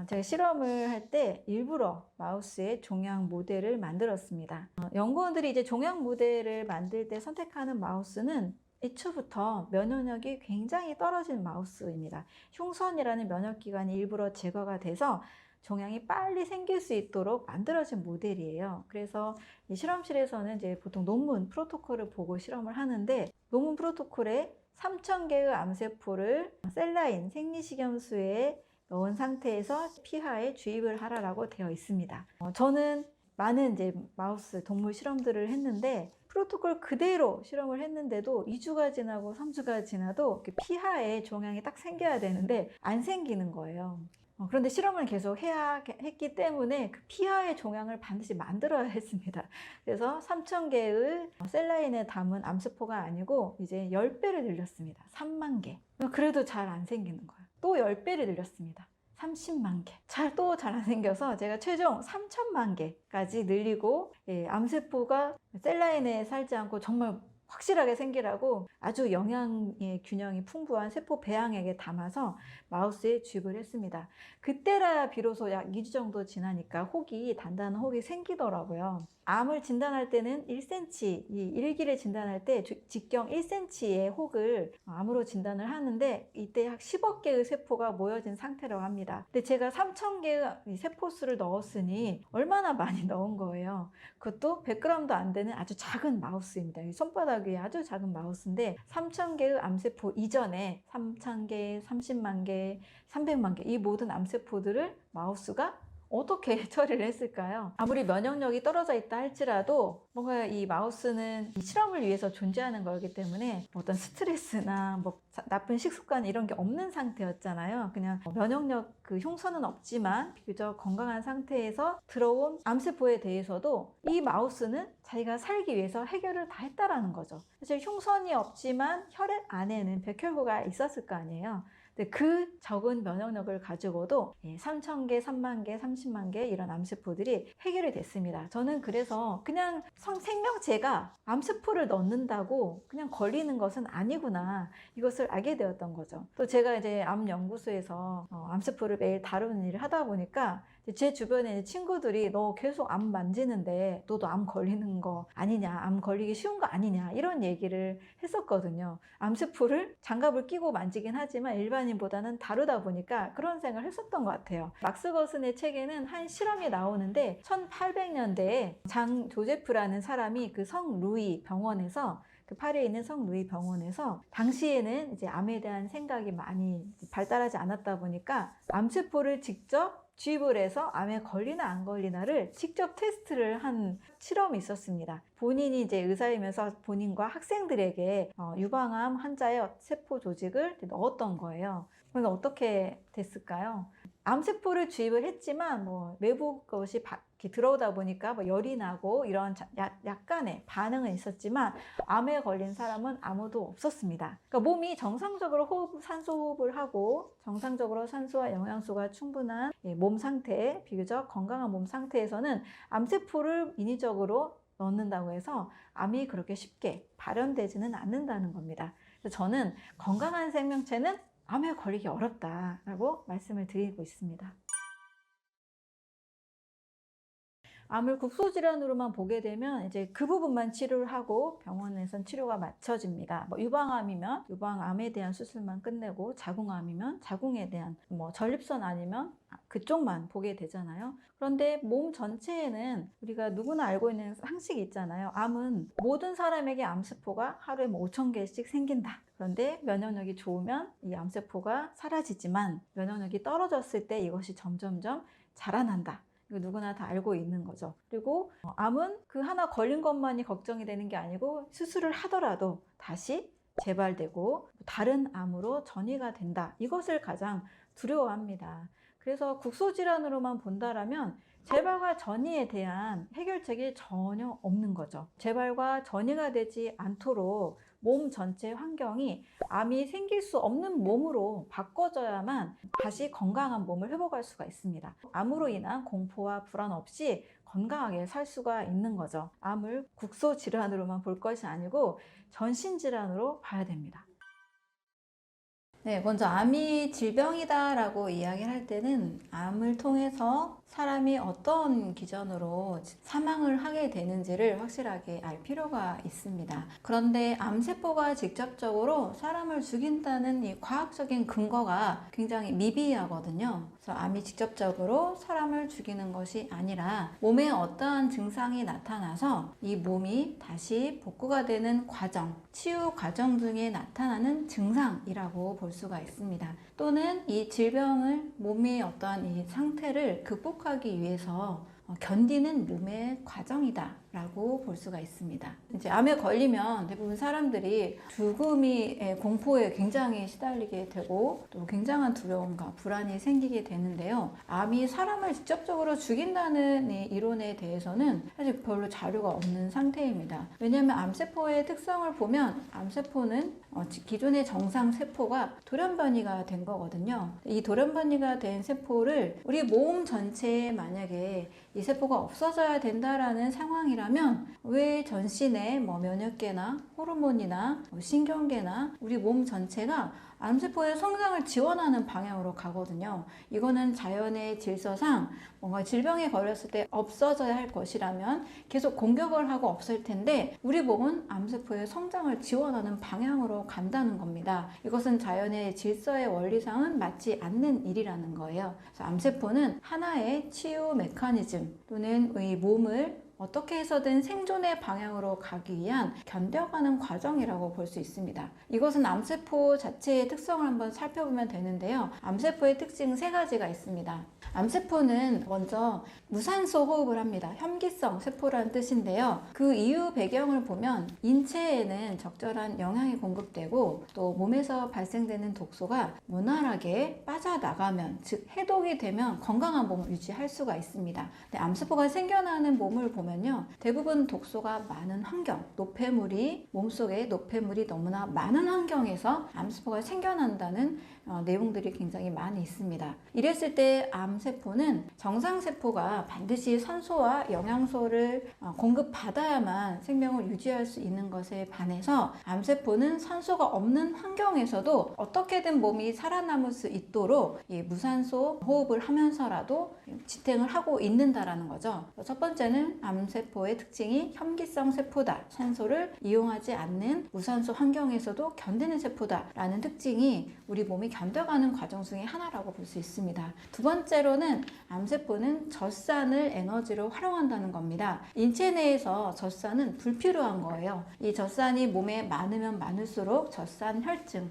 제가 실험을 할 때 일부러 마우스의 종양 모델을 만들었습니다. 연구원들이 이제 종양 모델을 만들 때 선택하는 마우스는 애초부터 면역력이 굉장히 떨어진 마우스입니다. 흉선이라는 면역기관이 일부러 제거가 돼서 종양이 빨리 생길 수 있도록 만들어진 모델이에요. 그래서 이 실험실에서는 이제 보통 논문 프로토콜을 보고 실험을 하는데, 논문 프로토콜에 3,000개의 암세포를 셀라인 생리식염수에 넣은 상태에서 피하에 주입을 하라고 되어 있습니다. 저는 많은 이제 마우스 동물 실험들을 했는데, 프로토콜 그대로 실험을 했는데도 2주가 지나고 3주가 지나도 피하에 종양이 딱 생겨야 되는데 안 생기는 거예요. 그런데 실험을 계속 해야 했기 때문에 그 피하의 종양을 반드시 만들어야 했습니다. 그래서 3,000개의 셀라인에 담은 암세포가 아니고 이제 10배를 늘렸습니다. 3만 개. 그래도 잘 안 생기는 거예요. 또 10배를 늘렸습니다. 30만 개. 또 잘 안 생겨서 제가 최종 3천만 개까지 늘리고, 암세포가 셀라인에 살지 않고 정말 확실하게 생기라고 아주 영양의 균형이 풍부한 세포 배양액에 담아서 마우스에 주입을 했습니다. 그때라 비로소 약 2주 정도 지나니까 단단한 혹이 생기더라고요. 암을 진단할 때는 1cm, 이 일기를 진단할 때 직경 1cm의 혹을 암으로 진단을 하는데, 이때 약 10억 개의 세포가 모여진 상태라고 합니다. 근데 제가 3,000개의 세포수를 넣었으니 얼마나 많이 넣은 거예요. 그것도 100g도 안 되는 아주 작은 마우스입니다. 손바닥 위에 아주 작은 마우스인데 3,000개의 암세포 이전에 3,000개, 30만 개, 300만 개, 이 모든 암세포들을 마우스가 어떻게 처리를 했을까요? 아무리 면역력이 떨어져 있다 할지라도 뭔가 이 마우스는 이 실험을 위해서 존재하는 거기 때문에 어떤 스트레스나 나쁜 식습관 이런 게 없는 상태였잖아요. 그냥 면역력 흉선은 없지만 비교적 건강한 상태에서 들어온 암세포에 대해서도 이 마우스는 자기가 살기 위해서 해결을 다 했다라는 거죠. 사실 흉선이 없지만 혈액 안에는 백혈구가 있었을 거 아니에요. 그 적은 면역력을 가지고도 3,000개, 3만 개, 30만 개 이런 암세포들이 해결이 됐습니다. 저는 그래서 그냥 생명체가 암세포를 넣는다고 그냥 걸리는 것은 아니구나, 이것을 알게 되었던 거죠. 또 제가 이제 암연구소에서 암세포를 매일 다루는 일을 하다 보니까 제 주변에 친구들이 너 계속 암 만지는데 너도 암 걸리는 거 아니냐, 암 걸리기 쉬운 거 아니냐, 이런 얘기를 했었거든요. 암세포를 장갑을 끼고 만지긴 하지만 일반인보다는 다루다 보니까 그런 생각을 했었던 것 같아요. 막스 거슨의 책에는 한 실험이 나오는데 1800년대에 장 조제프라는 사람이 성 루이 병원에서, 파리에 있는 성 루이 병원에서, 당시에는 이제 암에 대한 생각이 많이 발달하지 않았다 보니까 암세포를 직접 주입을 해서 암에 걸리나 안 걸리나를 직접 테스트를 한 실험이 있었습니다. 본인이 이제 의사이면서 본인과 학생들에게 유방암 환자의 세포 조직을 넣었던 거예요. 그래서 어떻게 됐을까요? 암세포를 주입을 했지만 외부 것이 들어오다 보니까 열이 나고 이런 약간의 반응은 있었지만 암에 걸린 사람은 아무도 없었습니다. 그러니까 몸이 정상적으로 산소 호흡을 하고 정상적으로 산소와 영양소가 충분한 몸 상태, 비교적 건강한 몸 상태에서는 암세포를 인위적으로 넣는다고 해서 암이 그렇게 쉽게 발현되지는 않는다는 겁니다. 그래서 저는 건강한 생명체는 암에 걸리기 어렵다라고 말씀을 드리고 있습니다. 암을 국소질환으로만 보게 되면 이제 그 부분만 치료를 하고 병원에선 치료가 맞춰집니다. 유방암이면 유방암에 대한 수술만 끝내고, 자궁암이면 자궁에 대한, 전립선 아니면 그쪽만 보게 되잖아요. 그런데 몸 전체에는 우리가 누구나 알고 있는 상식이 있잖아요. 암은 모든 사람에게 암세포가 하루에 5,000개씩 생긴다. 그런데 면역력이 좋으면 이 암세포가 사라지지만 면역력이 떨어졌을 때 이것이 점점점 자라난다. 이거 누구나 다 알고 있는 거죠. 그리고 암은 그 하나 걸린 것만이 걱정이 되는 게 아니고 수술을 하더라도 다시 재발되고 다른 암으로 전이가 된다. 이것을 가장 두려워합니다. 그래서 국소질환으로만 본다라면 재발과 전이에 대한 해결책이 전혀 없는 거죠. 재발과 전이가 되지 않도록 몸 전체 환경이 암이 생길 수 없는 몸으로 바꿔줘야만 다시 건강한 몸을 회복할 수가 있습니다. 암으로 인한 공포와 불안 없이 건강하게 살 수가 있는 거죠. 암을 국소 질환으로만 볼 것이 아니고 전신 질환으로 봐야 됩니다. 네, 먼저 암이 질병이다라고 이야기를 할 때는 암을 통해서 사람이 어떤 기전으로 사망을 하게 되는지를 확실하게 알 필요가 있습니다. 그런데 암세포가 직접적으로 사람을 죽인다는 이 과학적인 근거가 굉장히 미비하거든요. 그래서 암이 직접적으로 사람을 죽이는 것이 아니라 몸에 어떠한 증상이 나타나서 이 몸이 다시 복구가 되는 과정, 치유 과정 중에 나타나는 증상이라고 볼 수가 있습니다. 또는 이 질병을 몸의 어떠한 이 상태를 극복하기 위해서 견디는 몸의 과정이다 라고 볼 수가 있습니다. 이제 암에 걸리면 대부분 사람들이 죽음의 공포에 굉장히 시달리게 되고 또 굉장한 두려움과 불안이 생기게 되는데요. 암이 사람을 직접적으로 죽인다는 이 이론에 대해서는 사실 별로 자료가 없는 상태입니다. 왜냐하면 암세포의 특성을 보면 암세포는 기존의 정상 세포가 돌연변이가 된 거거든요. 이 돌연변이가 된 세포를 우리 몸 전체에 만약에 이 세포가 없어져야 된다라는 상황이라면 왜 전신의 면역계나 호르몬이나 신경계나 우리 몸 전체가 암세포의 성장을 지원하는 방향으로 가거든요. 이거는 자연의 질서상 뭔가 질병에 걸렸을 때 없어져야 할 것이라면 계속 공격을 하고 없을 텐데 우리 몸은 암세포의 성장을 지원하는 방향으로 간다는 겁니다. 이것은 자연의 질서의 원리상은 맞지 않는 일이라는 거예요. 그래서 암세포는 하나의 치유 메커니즘 또는 이 몸을 어떻게 해서든 생존의 방향으로 가기 위한 견뎌가는 과정이라고 볼 수 있습니다. 이것은 암세포 자체의 특성을 한번 살펴보면 되는데요. 암세포의 특징 3가지가 있습니다. 암세포는 먼저 무산소 호흡을 합니다. 혐기성 세포라는 뜻인데요. 그 이유 배경을 보면 인체에는 적절한 영양이 공급되고 또 몸에서 발생되는 독소가 원활하게 빠져나가면, 즉 해독이 되면 건강한 몸을 유지할 수가 있습니다. 근데 암세포가 생겨나는 몸을 보면요, 대부분 독소가 많은 환경, 노폐물이 몸속에 노폐물이 너무나 많은 환경에서 암세포가 생겨난다는 내용들이 굉장히 많이 있습니다. 이랬을 때 암세포는 정상세포가 반드시 산소와 영양소를 공급받아야만 생명을 유지할 수 있는 것에 반해서 암세포는 산소가 없는 환경에서도 어떻게든 몸이 살아남을 수 있도록 이 무산소 호흡을 하면서라도 지탱을 하고 있는다라는 거죠. 첫 번째는 암세포의 특징이 혐기성 세포다. 산소를 이용하지 않는 무산소 환경에서도 견디는 세포다라는 특징이 우리 몸이 견뎌가는 과정 중에 하나라고 볼 수 있습니다. 두 번째로는 암세포는 젖산을 에너지로 활용한다는 겁니다. 인체 내에서 젖산은 불필요한 거예요. 이 젖산이 몸에 많으면 많을수록 젖산 혈증,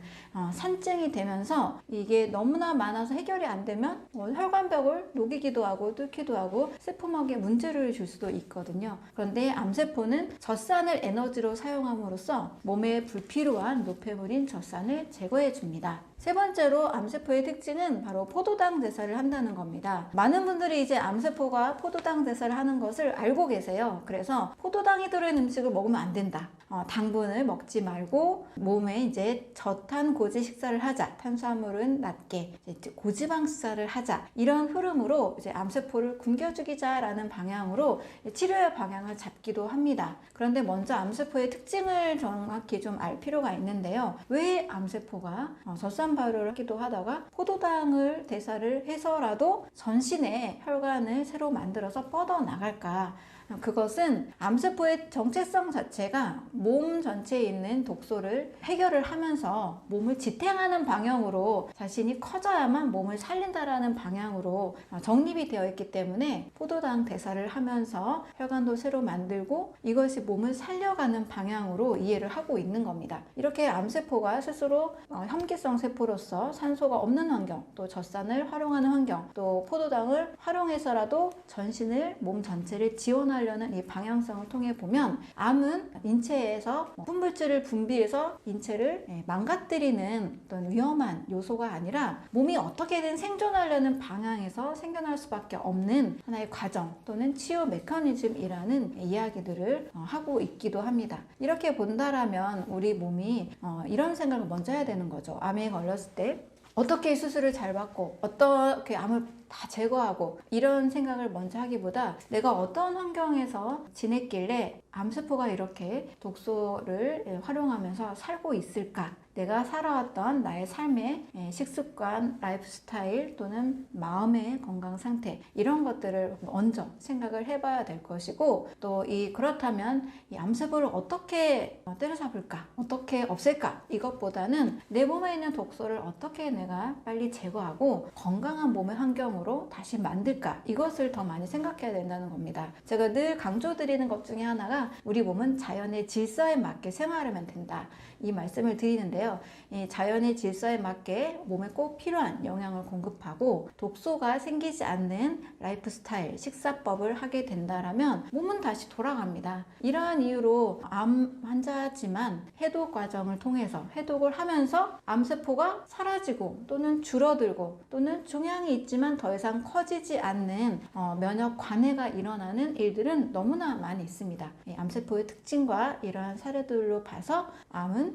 산증이 되면서 이게 너무나 많아서 해결이 안 되면 혈관벽을 녹이기도 하고 뚫기도 하고 세포막에 문제를 줄 수도 있거든요. 그런데 암세포는 젖산을 에너지로 사용함으로써 몸에 불필요한 노폐물인 젖산을 제거해 줍니다. 세 번째로 암세포의 특징은 바로 포도당 대사를 한다는 겁니다. 많은 분들이 이제 암세포가 포도당 대사를 하는 것을 알고 계세요. 그래서 포도당이 들어있는 음식을 먹으면 안 된다. 당분을 먹지 말고 몸에 이제 저탄고지 식사를 하자. 탄수화물은 낮게 이제 고지방 식사를 하자. 이런 흐름으로 이제 암세포를 굶겨 죽이자라는 방향으로 치료의 방향을 잡기도 합니다. 그런데 먼저 암세포의 특징을 정확히 좀 알 필요가 있는데요. 왜 암세포가 젖산 발효를 하기도 하다가 포도당을 대사를 해서라도 전신에 혈관을 새로 만들어서 뻗어 나갈까? 그것은 암세포의 정체성 자체가 몸 전체에 있는 독소를 해결을 하면서 몸을 지탱하는 방향으로 자신이 커져야만 몸을 살린다라는 방향으로 정립이 되어 있기 때문에 포도당 대사를 하면서 혈관도 새로 만들고 이것이 몸을 살려가는 방향으로 이해를 하고 있는 겁니다. 이렇게 암세포가 스스로 혐기성 세포로서 산소가 없는 환경, 또 젖산을 활용하는 환경, 또 포도당을 활용해서라도 전신을 몸 전체를 지원하려는 이 방향성을 통해 보면 암은 인체에서 분물질을 분비해서 인체를 망가뜨리는 어떤 위험한 요소가 아니라 몸이 어떻게든 생존하려는 방향에서 생겨날 수밖에 없는 하나의 과정 또는 치유 메커니즘이라는 이야기들을 하고 있기도 합니다. 이렇게 본다라면 우리 몸이 이런 생각을 먼저 해야 되는 거죠. 암에 걸렸을 때 어떻게 수술을 잘 받고 어떻게 암을 다 제거하고 이런 생각을 먼저 하기보다 내가 어떤 환경에서 지냈길래 암세포가 이렇게 독소를 활용하면서 살고 있을까? 내가 살아왔던 나의 삶의 식습관, 라이프 스타일 또는 마음의 건강 상태 이런 것들을 먼저 생각을 해봐야 될 것이고 또 그렇다면 이 암세포를 어떻게 때려잡을까? 어떻게 없앨까? 이것보다는 내 몸에 있는 독소를 어떻게 내가 빨리 제거하고 건강한 몸의 환경으로 다시 만들까? 이것을 더 많이 생각해야 된다는 겁니다. 제가 늘 강조드리는 것 중에 하나가 우리 몸은 자연의 질서에 맞게 생활하면 된다. 이 말씀을 드리는데요. 이 자연의 질서에 맞게 몸에 꼭 필요한 영양을 공급하고 독소가 생기지 않는 라이프 스타일, 식사법을 하게 된다라면 몸은 다시 돌아갑니다. 이러한 이유로 암 환자지만 해독 과정을 통해서 해독을 하면서 암세포가 사라지고 또는 줄어들고 또는 종양이 있지만 더 이상 커지지 않는 면역 관해가 일어나는 일들은 너무나 많이 있습니다. 암세포의 특징과 이러한 사례들로 봐서 암은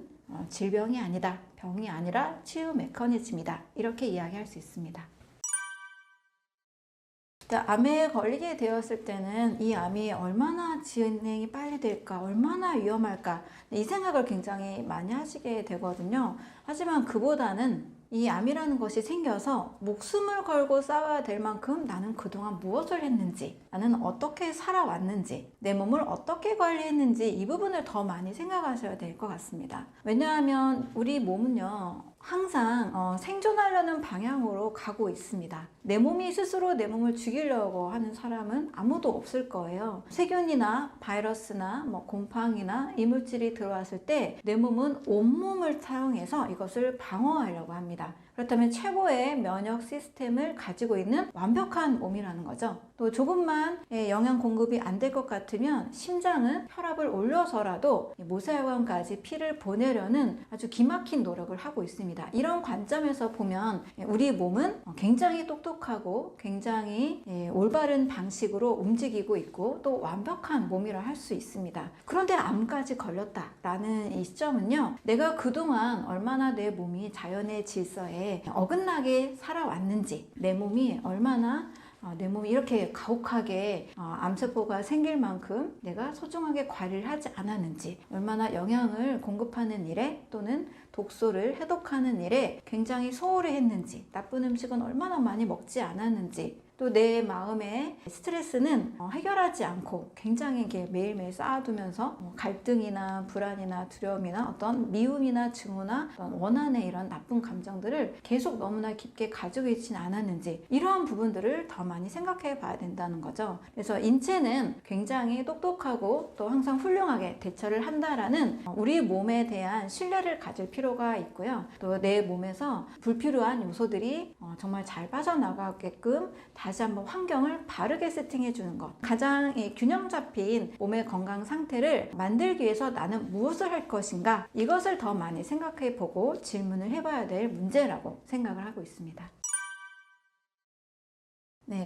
질병이 아니다, 병이 아니라 치유 메커니즘이다 이렇게 이야기할 수 있습니다. 암에 걸리게 되었을 때는 이 암이 얼마나 진행이 빨리 될까, 얼마나 위험할까 이 생각을 굉장히 많이 하시게 되거든요. 하지만 그보다는 이 암이라는 것이 생겨서 목숨을 걸고 싸워야 될 만큼 나는 그동안 무엇을 했는지, 나는 어떻게 살아왔는지, 내 몸을 어떻게 관리했는지 이 부분을 더 많이 생각하셔야 될 것 같습니다. 왜냐하면 우리 몸은요 항상 생존하려는 방향으로 가고 있습니다. 내 몸이 스스로 내 몸을 죽이려고 하는 사람은 아무도 없을 거예요. 세균이나 바이러스나 곰팡이나 이물질이 들어왔을 때 내 몸은 온몸을 사용해서 이것을 방어하려고 합니다. 그렇다면 최고의 면역 시스템을 가지고 있는 완벽한 몸이라는 거죠. 또 조금만 영양 공급이 안 될 것 같으면 심장은 혈압을 올려서라도 모세혈관까지 피를 보내려는 아주 기막힌 노력을 하고 있습니다. 이런 관점에서 보면 우리 몸은 굉장히 똑똑하고 굉장히 올바른 방식으로 움직이고 있고 또 완벽한 몸이라 할 수 있습니다. 그런데 암까지 걸렸다라는 이 시점은요, 내가 그동안 얼마나 내 몸이 자연의 질서에 어긋나게 살아왔는지, 내 몸이 얼마나 내 몸이 이렇게 가혹하게 암세포가 생길 만큼 내가 소중하게 관리를 하지 않았는지, 얼마나 영양을 공급하는 일에 또는 독소를 해독하는 일에 굉장히 소홀히 했는지, 나쁜 음식은 얼마나 많이 먹지 않았는지, 또 내 마음의 스트레스는 해결하지 않고 굉장히 이렇게 매일매일 쌓아두면서 갈등이나 불안이나 두려움이나 어떤 미움이나 증오나 어떤 원한의 이런 나쁜 감정들을 계속 너무나 깊게 가지고 있지는 않았는지, 이러한 부분들을 더 많이 생각해 봐야 된다는 거죠. 그래서 인체는 굉장히 똑똑하고 또 항상 훌륭하게 대처를 한다라는 우리 몸에 대한 신뢰를 가질 필요가 있고요. 또 내 몸에서 불필요한 요소들이 정말 잘 빠져나가게끔 다시 한번 환경을 바르게 세팅해 주는 것, 가장 균형 잡힌 몸의 건강 상태를 만들기 위해서 나는 무엇을 할 것인가, 이것을 더 많이 생각해 보고 질문을 해봐야 될 문제라고 생각을 하고 있습니다.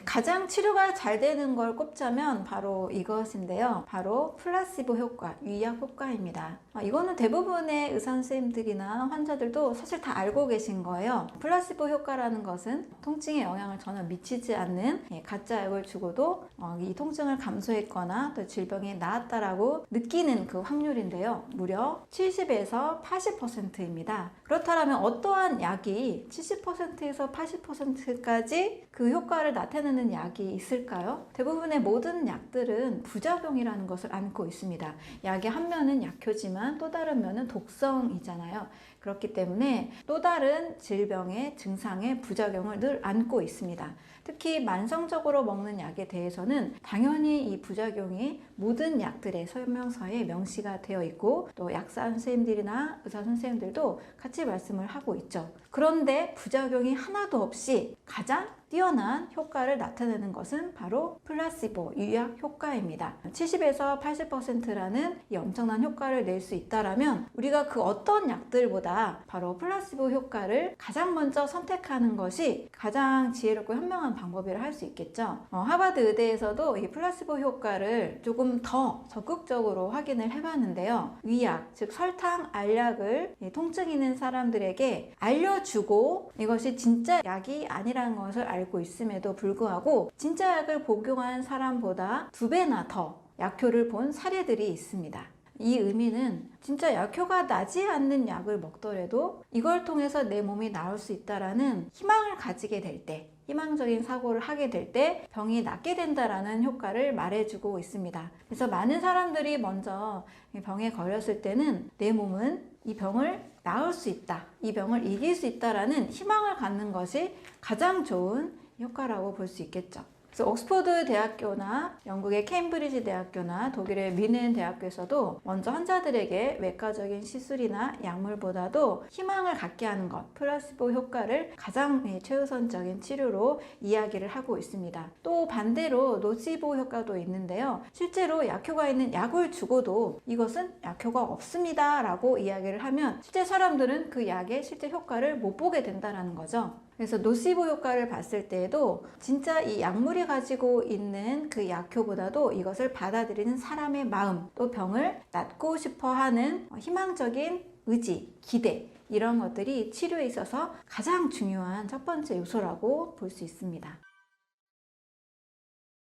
가장 치료가 잘 되는 걸 꼽자면 바로 이것인데요. 바로 플라시보 효과, 위약 효과입니다. 이거는 대부분의 의사 선생님들이나 환자들도 사실 다 알고 계신 거예요. 플라시보 효과라는 것은 통증에 영향을 전혀 미치지 않는 가짜 약을 주고도 이 통증을 감소했거나 또 질병이 나았다라고 느끼는 그 확률인데요. 무려 70에서 80%입니다. 그렇다면 어떠한 약이 70%에서 80%까지 그 효과를 나타내는 약이 있을까요? 대부분의 모든 약들은 부작용이라는 것을 안고 있습니다. 약의 한 면은 약효지만 또 다른 면은 독성이잖아요. 그렇기 때문에 또 다른 질병의 증상의 부작용을 늘 안고 있습니다. 특히 만성적으로 먹는 약에 대해서는 당연히 이 부작용이 모든 약들의 설명서에 명시가 되어 있고 또 약사 선생님들이나 의사 선생님들도 같이 말씀을 하고 있죠. 그런데 부작용이 하나도 없이 가장 뛰어난 효과를 나타내는 것은 바로 플라시보, 유약 효과입니다. 70에서 80%라는 이 엄청난 효과를 낼 수 있다면 우리가 그 어떤 약들보다 바로 플라시보 효과를 가장 먼저 선택하는 것이 가장 지혜롭고 현명한 방법이라 할 수 있겠죠. 하버드 의대에서도 이 플라시보 효과를 조금 더 적극적으로 확인을 해봤는데요. 위약, 즉 설탕, 알약을 통증 있는 사람들에게 알려주고 이것이 진짜 약이 아니라는 것을 알고 있음에도 불구하고 진짜 약을 복용한 사람보다 2배나 더 약효를 본 사례들이 있습니다. 이 의미는 진짜 약효가 나지 않는 약을 먹더라도 이걸 통해서 내 몸이 나을 수 있다라는 희망을 가지게 될 때, 희망적인 사고를 하게 될 때 병이 낫게 된다라는 효과를 말해주고 있습니다. 그래서 많은 사람들이 먼저 병에 걸렸을 때는 내 몸은 이 병을 나을 수 있다, 이 병을 이길 수 있다라는 희망을 갖는 것이 가장 좋은 효과라고 볼 수 있겠죠. 그래서 옥스퍼드 대학교나 영국의 케임브리지 대학교나 독일의 뮌헨 대학교에서도 먼저 환자들에게 외과적인 시술이나 약물보다도 희망을 갖게 하는 것, 플라시보 효과를 가장 최우선적인 치료로 이야기를 하고 있습니다. 또 반대로 노시보 효과도 있는데요. 실제로 약효가 있는 약을 주고도 이것은 약효가 없습니다 라고 이야기를 하면 실제 사람들은 그 약의 실제 효과를 못 보게 된다는 거죠. 그래서 노시보 효과를 봤을 때에도 진짜 이 약물이 가지고 있는 그 약효보다도 이것을 받아들이는 사람의 마음, 또 병을 낫고 싶어 하는 희망적인 의지, 기대, 이런 것들이 치료에 있어서 가장 중요한 첫 번째 요소라고 볼 수 있습니다.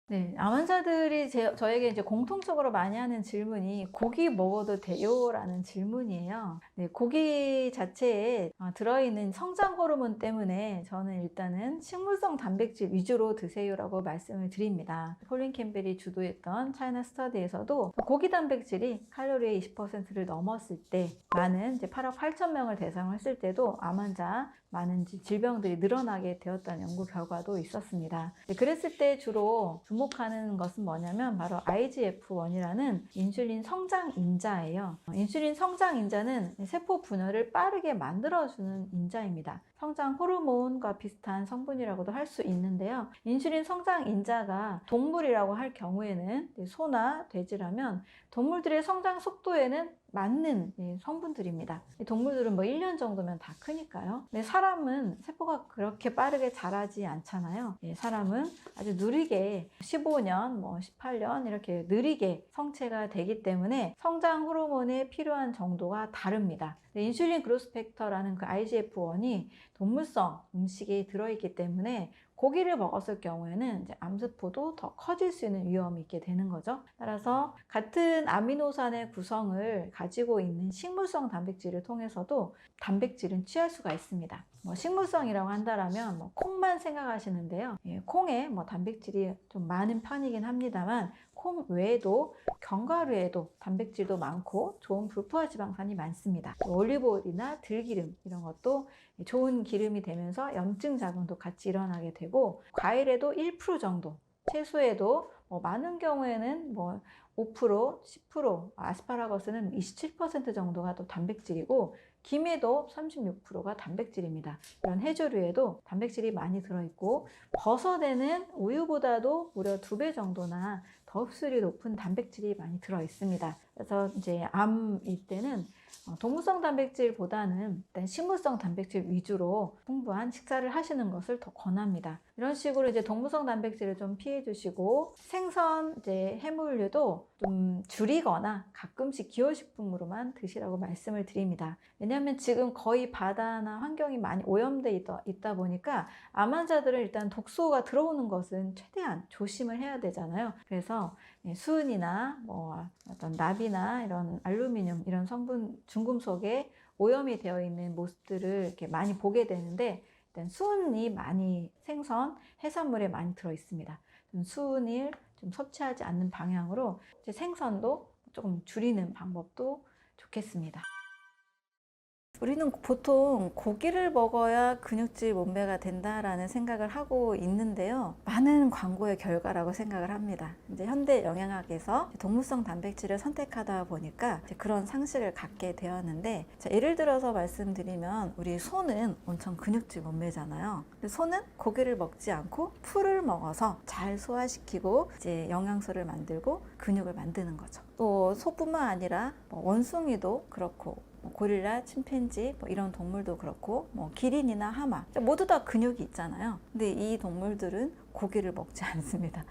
네, 암 환자들이 저에게 이제 공통적으로 많이 하는 질문이 고기 먹어도 돼요? 라는 질문이에요. 네, 고기 자체에 들어있는 성장 호르몬 때문에 저는 일단은 식물성 단백질 위주로 드세요라고 말씀을 드립니다. 콜린 캠벨이 주도했던 차이나 스터디에서도 고기 단백질이 칼로리의 20%를 넘었을 때 많은 이제 8억 8천 명을 대상으로 했을 때도 암 환자 많은 질병들이 늘어나게 되었다는 연구 결과도 있었습니다. 그랬을 때 주로 주목하는 것은 뭐냐면 바로 IGF-1이라는 인슐린 성장 인자예요. 인슐린 성장 인자는 세포 분열을 빠르게 만들어주는 인자입니다. 성장 호르몬과 비슷한 성분이라고도 할 수 있는데요. 인슐린 성장 인자가 동물이라고 할 경우에는 소나 돼지라면 동물들의 성장 속도에는 맞는 성분들입니다. 동물들은 뭐 1년 정도면 다 크니까요. 근데 사람은 세포가 그렇게 빠르게 자라지 않잖아요. 사람은 아주 느리게 15년, 뭐 18년 이렇게 느리게 성체가 되기 때문에 성장 호르몬에 필요한 정도가 다릅니다. 인슐린 그로스 팩터라는 그 IGF-1이 동물성 음식에 들어있기 때문에 고기를 먹었을 경우에는 이제 암세포도 더 커질 수 있는 위험이 있게 되는 거죠. 따라서 같은 아미노산의 구성을 가지고 있는 식물성 단백질을 통해서도 단백질은 취할 수가 있습니다. 식물성이라고 한다면 콩만 생각하시는데요. 콩에 단백질이 좀 많은 편이긴 합니다만 콩 외에도 견과류에도 단백질도 많고 좋은 불포화 지방산이 많습니다. 올리브오일이나 들기름 이런 것도 좋은 기름이 되면서 염증 작용도 같이 일어나게 되고 과일에도 1% 정도, 채소에도 많은 경우에는 5%, 10%, 아스파라거스는 27% 정도가 또 단백질이고 김에도 36%가 단백질입니다. 이런 해조류에도 단백질이 많이 들어있고 버섯에는 우유보다도 무려 2배 정도나 더 흡수율이 높은 단백질이 많이 들어있습니다. 그래서 이제 암일 때는 동물성 단백질보다는 일단 식물성 단백질 위주로 풍부한 식사를 하시는 것을 더 권합니다. 이런 식으로 이제 동물성 단백질을 좀 피해 주시고 생선, 이제 해물류도 좀 줄이거나 가끔씩 기호식품으로만 드시라고 말씀을 드립니다. 왜냐하면 지금 거의 바다나 환경이 많이 오염돼 있다 보니까 암 환자들은 일단 독소가 들어오는 것은 최대한 조심을 해야 되잖아요. 그래서 수은이나 어떤 납이나 이런 알루미늄 이런 성분 중금속에 오염이 되어 있는 모습들을 이렇게 많이 보게 되는데 일단 수은이 많이 생선, 해산물에 많이 들어 있습니다. 수은을 좀 섭취하지 않는 방향으로 생선도 조금 줄이는 방법도 좋겠습니다. 우리는 보통 고기를 먹어야 근육질 몸매가 된다라는 생각을 하고 있는데요. 많은 광고의 결과라고 생각을 합니다. 이제 현대 영양학에서 동물성 단백질을 선택하다 보니까 그런 상식을 갖게 되었는데, 예를 들어서 말씀드리면 우리 소는 엄청 근육질 몸매잖아요. 소는 고기를 먹지 않고 풀을 먹어서 잘 소화시키고 이제 영양소를 만들고 근육을 만드는 거죠. 또 소뿐만 아니라 원숭이도 그렇고 고릴라, 침팬지 이런 동물도 그렇고 기린이나 하마 모두 다 근육이 있잖아요. 근데 이 동물들은 고기를 먹지 않습니다.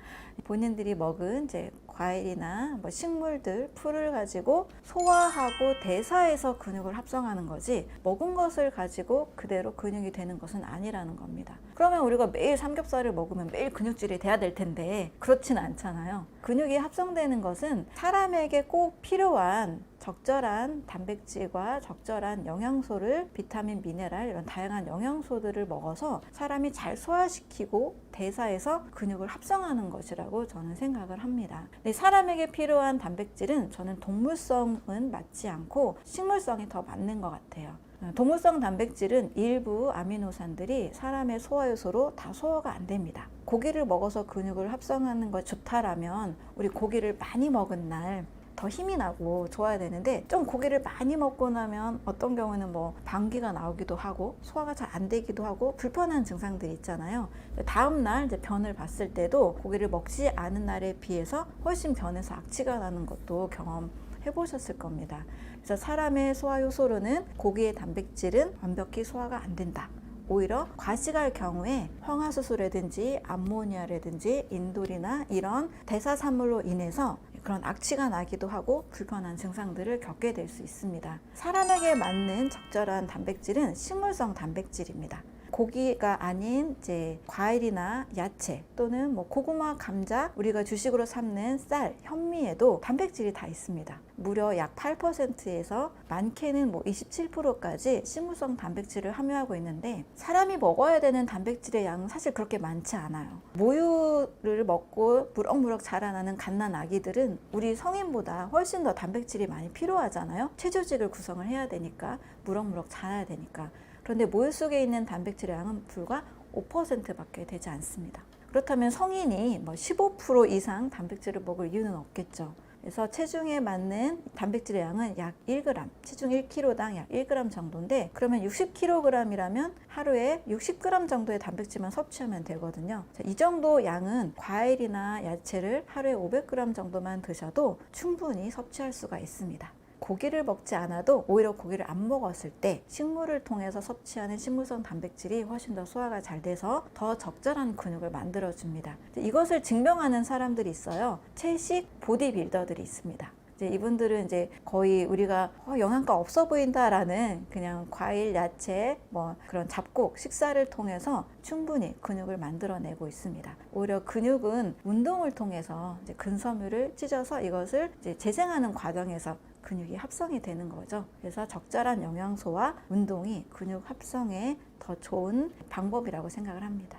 본인들이 먹은 이제 과일이나 뭐 식물들, 풀을 가지고 소화하고 대사해서 근육을 합성하는 거지, 먹은 것을 가지고 그대로 근육이 되는 것은 아니라는 겁니다. 그러면 우리가 매일 삼겹살을 먹으면 매일 근육질이 돼야 될 텐데 그렇지는 않잖아요. 근육이 합성되는 것은 사람에게 꼭 필요한 적절한 단백질과 적절한 영양소를, 비타민, 미네랄 이런 다양한 영양소들을 먹어서 사람이 잘 소화시키고 대사해서 근육을 합성하는 것이라고 저는 생각을 합니다. 근데 사람에게 필요한 단백질은 저는 동물성은 맞지 않고 식물성이 더 맞는 것 같아요. 동물성 단백질은 일부 아미노산들이 사람의 소화효소로 다 소화가 안 됩니다. 고기를 먹어서 근육을 합성하는 것 좋다라면 우리 고기를 많이 먹은 날 더 힘이 나고 좋아야 되는데, 좀 고기를 많이 먹고 나면 어떤 경우는 뭐 방귀가 나오기도 하고 소화가 잘 안 되기도 하고 불편한 증상들이 있잖아요. 다음날 이제 변을 봤을 때도 고기를 먹지 않은 날에 비해서 훨씬 변해서 악취가 나는 것도 경험해 보셨을 겁니다. 그래서 사람의 소화효소로는 고기의 단백질은 완벽히 소화가 안 된다. 오히려 과식할 경우에 황화수소라든지 암모니아라든지 인돌이나 이런 대사산물로 인해서 그런 악취가 나기도 하고 불편한 증상들을 겪게 될 수 있습니다. 사람에게 맞는 적절한 단백질은 식물성 단백질입니다. 고기가 아닌 이제 과일이나 야채 또는 뭐 고구마, 감자, 우리가 주식으로 삼는 쌀, 현미에도 단백질이 다 있습니다. 무려 약 8%에서 많게는 뭐 27%까지 식물성 단백질을 함유하고 있는데, 사람이 먹어야 되는 단백질의 양은 사실 그렇게 많지 않아요. 모유를 먹고 무럭무럭 자라나는 갓난 아기들은 우리 성인보다 훨씬 더 단백질이 많이 필요하잖아요. 체조직을 구성을 해야 되니까, 무럭무럭 자라야 되니까. 그런데 모유 속에 있는 단백질의 양은 불과 5%밖에 되지 않습니다. 그렇다면 성인이 뭐 15% 이상 단백질을 먹을 이유는 없겠죠. 그래서 체중에 맞는 단백질의 양은 약 1g, 체중 1kg당 약 1g 정도인데, 그러면 60kg이라면 하루에 60g 정도의 단백질만 섭취하면 되거든요. 이 정도 양은 과일이나 야채를 하루에 500g 정도만 드셔도 충분히 섭취할 수가 있습니다. 고기를 먹지 않아도 오히려 고기를 안 먹었을 때 식물을 통해서 섭취하는 식물성 단백질이 훨씬 더 소화가 잘 돼서 더 적절한 근육을 만들어줍니다. 이것을 증명하는 사람들이 있어요. 채식 보디빌더들이 있습니다. 이분들은 이제 거의 우리가 영양가 없어 보인다라는 그냥 과일, 야채, 뭐 그런 잡곡 식사를 통해서 충분히 근육을 만들어내고 있습니다. 오히려 근육은 운동을 통해서 이제 근섬유를 찢어서 이것을 이제 재생하는 과정에서 근육이 합성이 되는 거죠. 그래서 적절한 영양소와 운동이 근육 합성에 더 좋은 방법이라고 생각을 합니다.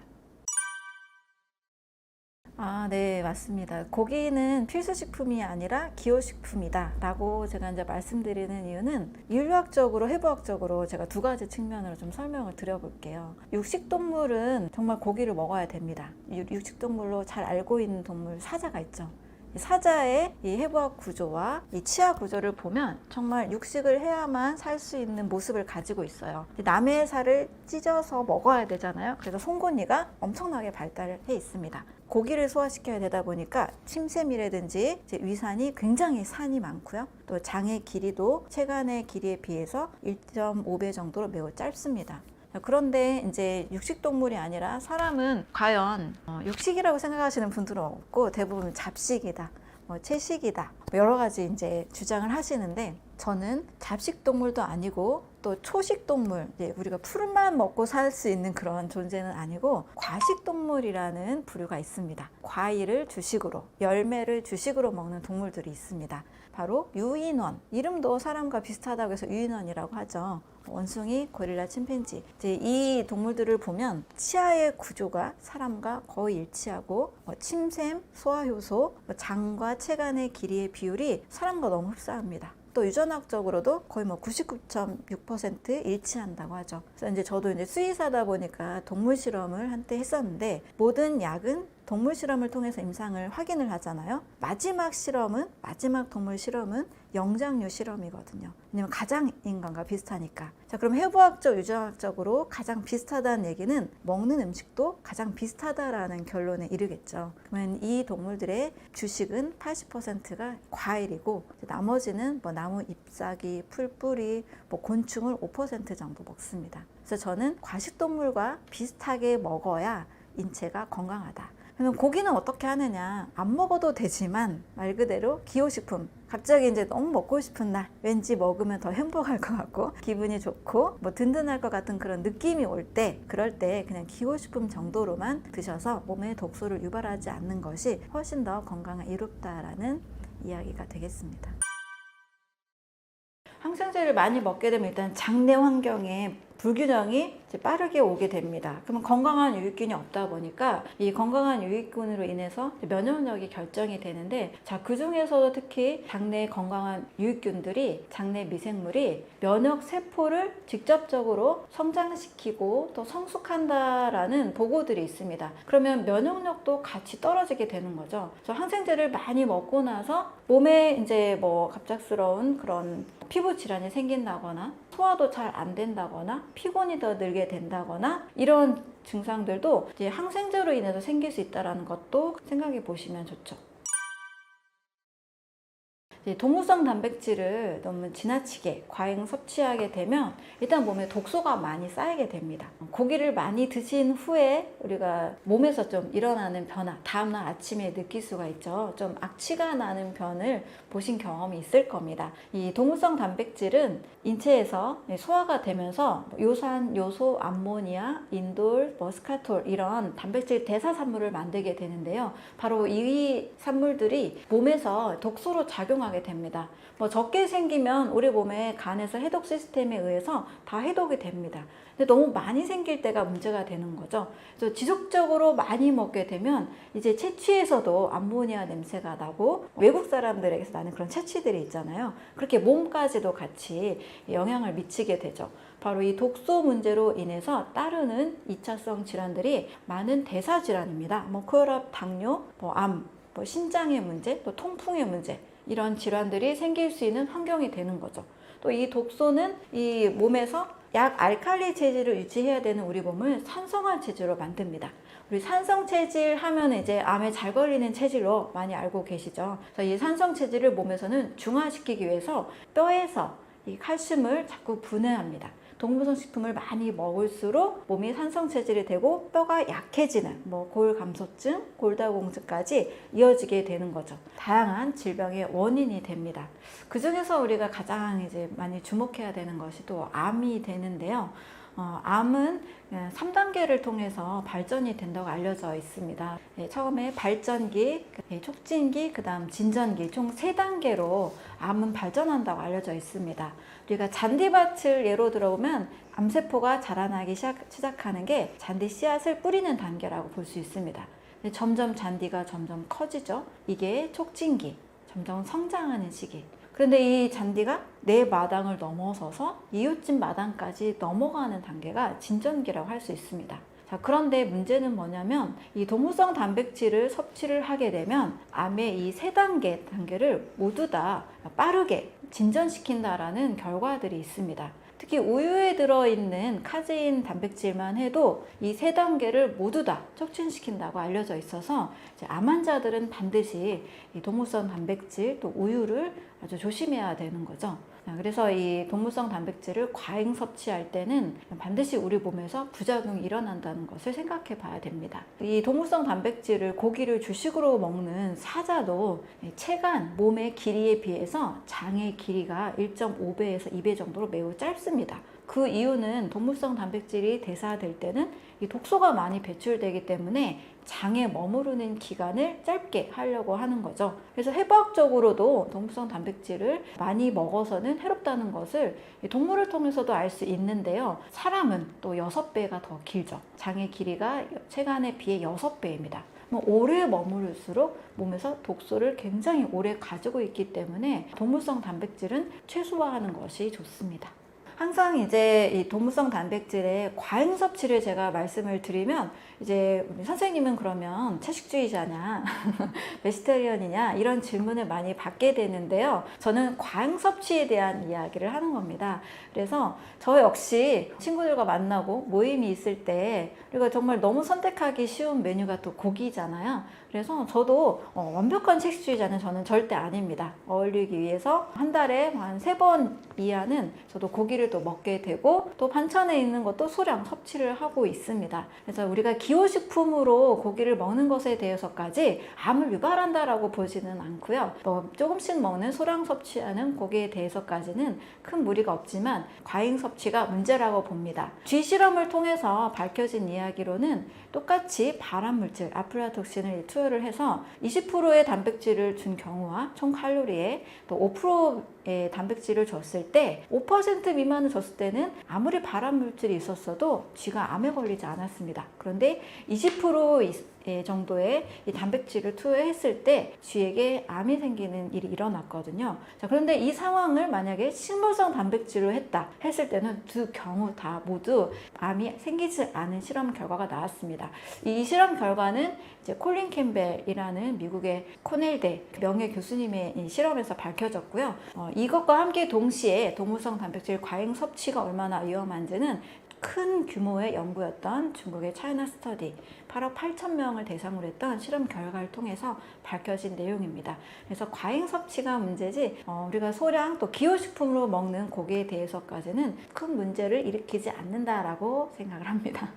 네, 맞습니다. 고기는 필수식품이 아니라 기호식품이다 라고 제가 이제 말씀드리는 이유는 인류학적으로, 해부학적으로 제가 두 가지 측면으로 좀 설명을 드려볼게요. 육식동물은 정말 고기를 먹어야 됩니다. 육식동물로 잘 알고 있는 동물 사자가 있죠. 사자의 이 해부학 구조와 이 치아 구조를 보면 정말 육식을 해야만 살 수 있는 모습을 가지고 있어요. 남의 살을 찢어서 먹어야 되잖아요. 그래서 송곳니가 엄청나게 발달해 있습니다. 고기를 소화시켜야 되다 보니까 침샘이라든지 위산이 굉장히 산이 많고요. 또 장의 길이도 체간의 길이에 비해서 1.5배 정도로 매우 짧습니다. 그런데 이제 육식동물이 아니라 사람은 과연 육식이라고 생각하시는 분들은 없고 대부분 잡식이다, 채식이다, 여러 가지 이제 주장을 하시는데, 저는 잡식동물도 아니고 또 초식동물, 우리가 풀만 먹고 살 수 있는 그런 존재는 아니고 과식동물이라는 부류가 있습니다. 과일을 주식으로, 열매를 주식으로 먹는 동물들이 있습니다. 바로 유인원, 이름도 사람과 비슷하다고 해서 유인원이라고 하죠. 원숭이, 고릴라, 침팬지, 이 동물들을 보면 치아의 구조가 사람과 거의 일치하고 침샘, 소화효소, 장과 체간의 길이의 비율이 사람과 너무 흡사합니다. 또 유전학적으로도 거의 99.6% 일치한다고 하죠. 그래서 이제 저도 이제 수의사다 보니까 동물 실험을 한때 했었는데, 모든 약은 동물 실험을 통해서 임상을 확인을 하잖아요. 마지막 동물 실험은 영장류 실험이거든요. 왜냐면 가장 인간과 비슷하니까. 자, 그럼 해부학적, 유전학적으로 가장 비슷하다는 얘기는 먹는 음식도 가장 비슷하다라는 결론에 이르겠죠. 그러면 이 동물들의 주식은 80%가 과일이고, 나머지는 나무 잎사귀, 풀뿌리, 곤충을 5% 정도 먹습니다. 그래서 저는 과식동물과 비슷하게 먹어야 인체가 건강하다. 그럼 고기는 어떻게 하느냐? 안 먹어도 되지만 말 그대로 기호식품. 갑자기 이제 너무 먹고 싶은 날, 왠지 먹으면 더 행복할 것 같고 기분이 좋고 뭐 든든할 것 같은 그런 느낌이 올 때, 그럴 때 그냥 기호식품 정도로만 드셔서 몸에 독소를 유발하지 않는 것이 훨씬 더 건강에 이롭다라는 이야기가 되겠습니다. 항생제를 많이 먹게 되면 일단 장내 환경에 불균형이 빠르게 오게 됩니다. 그러면 건강한 유익균이 없다 보니까 이 건강한 유익균으로 인해서 면역력이 결정이 되는데, 자, 그 중에서도 특히 장내 건강한 유익균들이, 장내 미생물이 면역 세포를 직접적으로 성장시키고 또 성숙한다라는 보고들이 있습니다. 그러면 면역력도 같이 떨어지게 되는 거죠. 그래서 항생제를 많이 먹고 나서 몸에 이제 뭐 갑작스러운 그런 피부 질환이 생긴다거나 소화도 잘 안 된다거나 피곤이 더 늘게 된다거나 이런 증상들도 이제 항생제로 인해서 생길 수 있다는 것도 생각해 보시면 좋죠. 동물성 단백질을 너무 지나치게 과잉 섭취하게 되면 일단 몸에 독소가 많이 쌓이게 됩니다. 고기를 많이 드신 후에 우리가 몸에서 좀 일어나는 변화, 다음날 아침에 느낄 수가 있죠. 좀 악취가 나는 변을 보신 경험이 있을 겁니다. 이 동물성 단백질은 인체에서 소화가 되면서 요산, 요소, 암모니아, 인돌, 머스카톨 이런 단백질 대사산물을 만들게 되는데요. 바로 이 산물들이 몸에서 독소로 작용하게 됩니다. 뭐 적게 생기면 우리 몸의 간에서 해독 시스템에 의해서 다 해독이 됩니다. 근데 너무 많이 생길 때가 문제가 되는 거죠. 그래서 지속적으로 많이 먹게 되면 이제 채취에서도 암모니아 냄새가 나고, 외국 사람들에게서 나는 그런 채취들이 있잖아요. 그렇게 몸까지도 같이 영향을 미치게 되죠. 바로 이 독소 문제로 인해서 따르는 2차성 질환들이 많은 대사 질환입니다. 뭐 고혈압, 당뇨, 암, 신장의 문제, 또 통풍의 문제, 이런 질환들이 생길 수 있는 환경이 되는 거죠. 또 이 독소는 이 몸에서 약 알칼리 체질을 유지해야 되는 우리 몸을 산성한 체질로 만듭니다. 우리 산성 체질 하면 이제 암에 잘 걸리는 체질로 많이 알고 계시죠. 그래서 이 산성 체질을 몸에서는 중화시키기 위해서 뼈에서 이 칼슘을 자꾸 분해합니다. 동물성 식품을 많이 먹을수록 몸이 산성 체질이 되고 뼈가 약해지는 골감소증, 골다공증까지 이어지게 되는 거죠. 다양한 질병의 원인이 됩니다. 그 중에서 우리가 가장 이제 많이 주목해야 되는 것이 또 암이 되는데요. 암은 3단계를 통해서 발전이 된다고 알려져 있습니다. 처음에 발전기, 촉진기, 그 다음 진전기, 총 3단계로 암은 발전한다고 알려져 있습니다. 우리가 잔디밭을 예로 들어보면 암세포가 자라나기 시작하는 게 잔디 씨앗을 뿌리는 단계라고 볼 수 있습니다. 점점 잔디가 점점 커지죠. 이게 촉진기, 점점 성장하는 시기. 그런데 이 잔디가 내 마당을 넘어서서 이웃집 마당까지 넘어가는 단계가 진전기라고 할 수 있습니다. 자, 그런데 문제는 뭐냐면 이 동물성 단백질을 섭취를 하게 되면 암의 이 3단계를 모두 다 빠르게 진전시킨다라는 결과들이 있습니다. 특히 우유에 들어있는 카제인 단백질만 해도 이 3단계를 모두 다 촉진시킨다고 알려져 있어서 이제 암 환자들은 반드시 이 동물성 단백질 또 우유를 아주 조심해야 되는 거죠. 그래서 이 동물성 단백질을 과잉 섭취할 때는 반드시 우리 몸에서 부작용이 일어난다는 것을 생각해 봐야 됩니다. 이 동물성 단백질을 고기를 주식으로 먹는 사자도 체간, 몸의 길이에 비해서 장의 길이가 1.5배에서 2배 정도로 매우 짧습니다. 그 이유는 동물성 단백질이 대사될 때는 이 독소가 많이 배출되기 때문에 장에 머무르는 기간을 짧게 하려고 하는 거죠. 그래서 해부학적으로도 동물성 단백질을 많이 먹어서는 해롭다는 것을 동물을 통해서도 알 수 있는데요. 사람은 또 6배가 더 길죠. 장의 길이가 체간에 비해 6배입니다. 오래 머무를수록 몸에서 독소를 굉장히 오래 가지고 있기 때문에 동물성 단백질은 최소화하는 것이 좋습니다. 항상 이제 이 동물성 단백질의 과잉 섭취를 제가 말씀을 드리면 이제 선생님은 그러면 채식주의자냐 베지테리언이냐 이런 질문을 많이 받게 되는데요. 저는 과잉 섭취에 대한 이야기를 하는 겁니다. 그래서 저 역시 친구들과 만나고 모임이 있을 때 우리가 정말 너무 선택하기 쉬운 메뉴가 또 고기잖아요. 그래서 저도 완벽한 채식주의자는 저는 절대 아닙니다. 어울리기 위해서 한 달에 한 3번 이하는 저도 고기를 또 먹게 되고, 또 반찬에 있는 것도 소량 섭취를 하고 있습니다. 그래서 우리가 기호식품으로 고기를 먹는 것에 대해서까지 암을 유발한다라고 보지는 않고요. 조금씩 먹는 소량 섭취하는 고기에 대해서까지는 큰 무리가 없지만 과잉 섭취가 문제라고 봅니다. 쥐 실험을 통해서 밝혀진 이야기로는 똑같이 발암물질 아플라톡신을 투여를 해서 20%의 단백질을 준 경우와 총 칼로리에 또 5%의 단백질을 줬을 때 5% 미만을 줬을 때는 아무리 발암물질이 있었어도 쥐가 암에 걸리지 않았습니다. 그런데 20% 정도의 이 단백질을 투여했을 때 쥐에게 암이 생기는 일이 일어났거든요. 자, 그런데 이 상황을 만약에 식물성 단백질로 했을 때는 두 경우 다 모두 암이 생기지 않은 실험 결과가 나왔습니다. 이 실험 결과는 이제 콜린 캠벨이라는 미국의 코넬대 명예 교수님의 이 실험에서 밝혀졌고요. 이것과 함께 동시에 동물성 단백질 과잉 섭취가 얼마나 위험한지는 큰 규모의 연구였던 중국의 차이나 스터디 8억 8천 명을 대상으로 했던 실험 결과를 통해서 밝혀진 내용입니다. 그래서 과잉 섭취가 문제지 우리가 소량 또 기호식품으로 먹는 고기에 대해서까지는 큰 문제를 일으키지 않는다라고 생각을 합니다.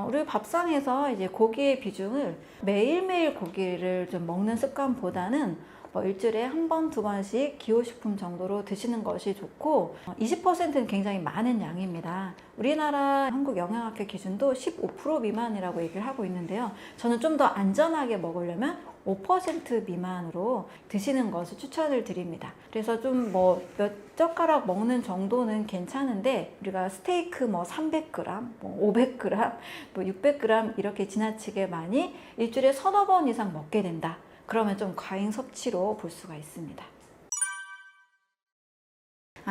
우리 밥상에서 이제 고기의 비중을 매일매일 고기를 좀 먹는 습관보다는 일주일에 1번, 2번씩 기호식품 정도로 드시는 것이 좋고, 20%는 굉장히 많은 양입니다. 우리나라 한국영양학회 기준도 15% 미만이라고 얘기를 하고 있는데요. 저는 좀 더 안전하게 먹으려면 5% 미만으로 드시는 것을 추천을 드립니다. 그래서 좀 몇 젓가락 먹는 정도는 괜찮은데, 우리가 스테이크 300g, 500g, 600g 이렇게 지나치게 많이 일주일에 서너 번 이상 먹게 된다. 그러면 좀 과잉 섭취로 볼 수가 있습니다.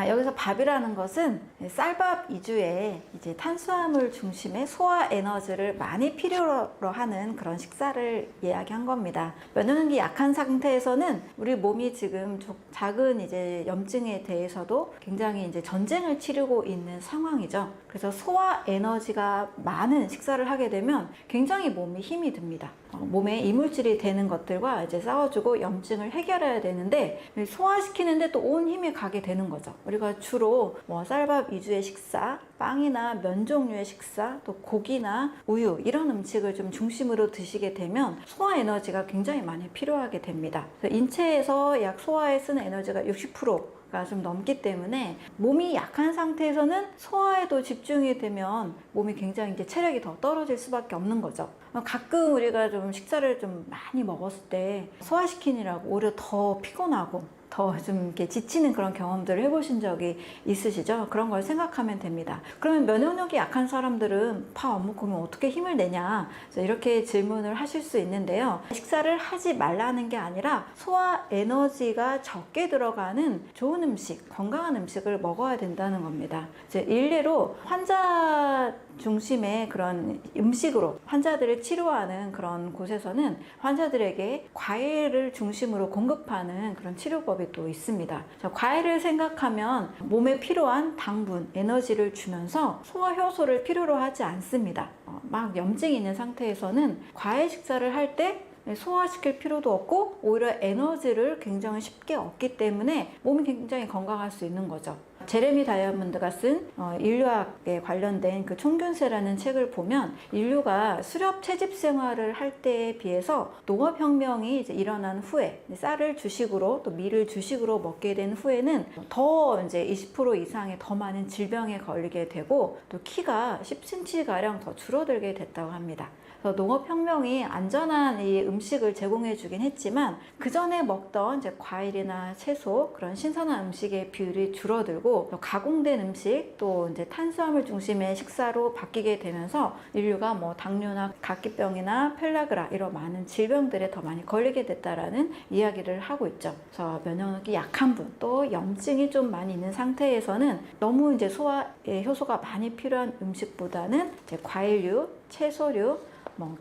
여기서 밥이라는 것은 쌀밥 위주의 이제 탄수화물 중심의 소화 에너지를 많이 필요로 하는 그런 식사를 이야기한 겁니다. 면역력이 약한 상태에서는 우리 몸이 지금 작은 이제 염증에 대해서도 굉장히 이제 전쟁을 치르고 있는 상황이죠. 그래서 소화 에너지가 많은 식사를 하게 되면 굉장히 몸에 힘이 듭니다. 몸에 이물질이 되는 것들과 이제 싸워주고 염증을 해결해야 되는데, 소화시키는데 또 온 힘이 가게 되는 거죠. 우리가 주로 쌀밥 위주의 식사, 빵이나 면 종류의 식사, 또 고기나 우유 이런 음식을 좀 중심으로 드시게 되면 소화 에너지가 굉장히 많이 필요하게 됩니다. 인체에서 약 소화에 쓰는 에너지가 60%가 좀 넘기 때문에 몸이 약한 상태에서는 소화에도 집중이 되면 몸이 굉장히 이제 체력이 더 떨어질 수밖에 없는 거죠. 가끔 우리가 좀 식사를 좀 많이 먹었을 때 소화시키느라고 오히려 더 피곤하고 더 좀 이렇게 지치는 그런 경험들을 해보신 적이 있으시죠? 그런 걸 생각하면 됩니다. 그러면 면역력이 약한 사람들은 밥 안 먹으면 어떻게 힘을 내냐? 이렇게 질문을 하실 수 있는데요. 식사를 하지 말라는 게 아니라 소화 에너지가 적게 들어가는 좋은 음식, 건강한 음식을 먹어야 된다는 겁니다. 일례로 환자 중심의 그런 음식으로 환자들을 치료하는 그런 곳에서는 환자들에게 과일을 중심으로 공급하는 그런 치료법이 또 있습니다. 과일을 생각하면 몸에 필요한 당분, 에너지를 주면서 소화 효소를 필요로 하지 않습니다. 막 염증이 있는 상태에서는 과일 식사를 할 때 소화시킬 필요도 없고 오히려 에너지를 굉장히 쉽게 얻기 때문에 몸이 굉장히 건강할 수 있는 거죠. 제레미 다이아몬드가 쓴 인류학에 관련된 그 총균세라는 책을 보면 인류가 수렵 채집 생활을 할 때에 비해서 농업혁명이 이제 일어난 후에 쌀을 주식으로 또 밀을 주식으로 먹게 된 후에는 더 이제 20% 이상의 더 많은 질병에 걸리게 되고 또 키가 10cm가량 더 줄어들게 됐다고 합니다. 농업혁명이 안전한 이 음식을 제공해 주긴 했지만 그 전에 먹던 이제 과일이나 채소 그런 신선한 음식의 비율이 줄어들고 가공된 음식 또 이제 탄수화물 중심의 식사로 바뀌게 되면서 인류가 당뇨나 각기병이나 펠라그라 이런 많은 질병들에 더 많이 걸리게 됐다라는 이야기를 하고 있죠. 그래서 면역력이 약한 분 또 염증이 좀 많이 있는 상태에서는 너무 이제 소화에 효소가 많이 필요한 음식보다는 이제 과일류, 채소류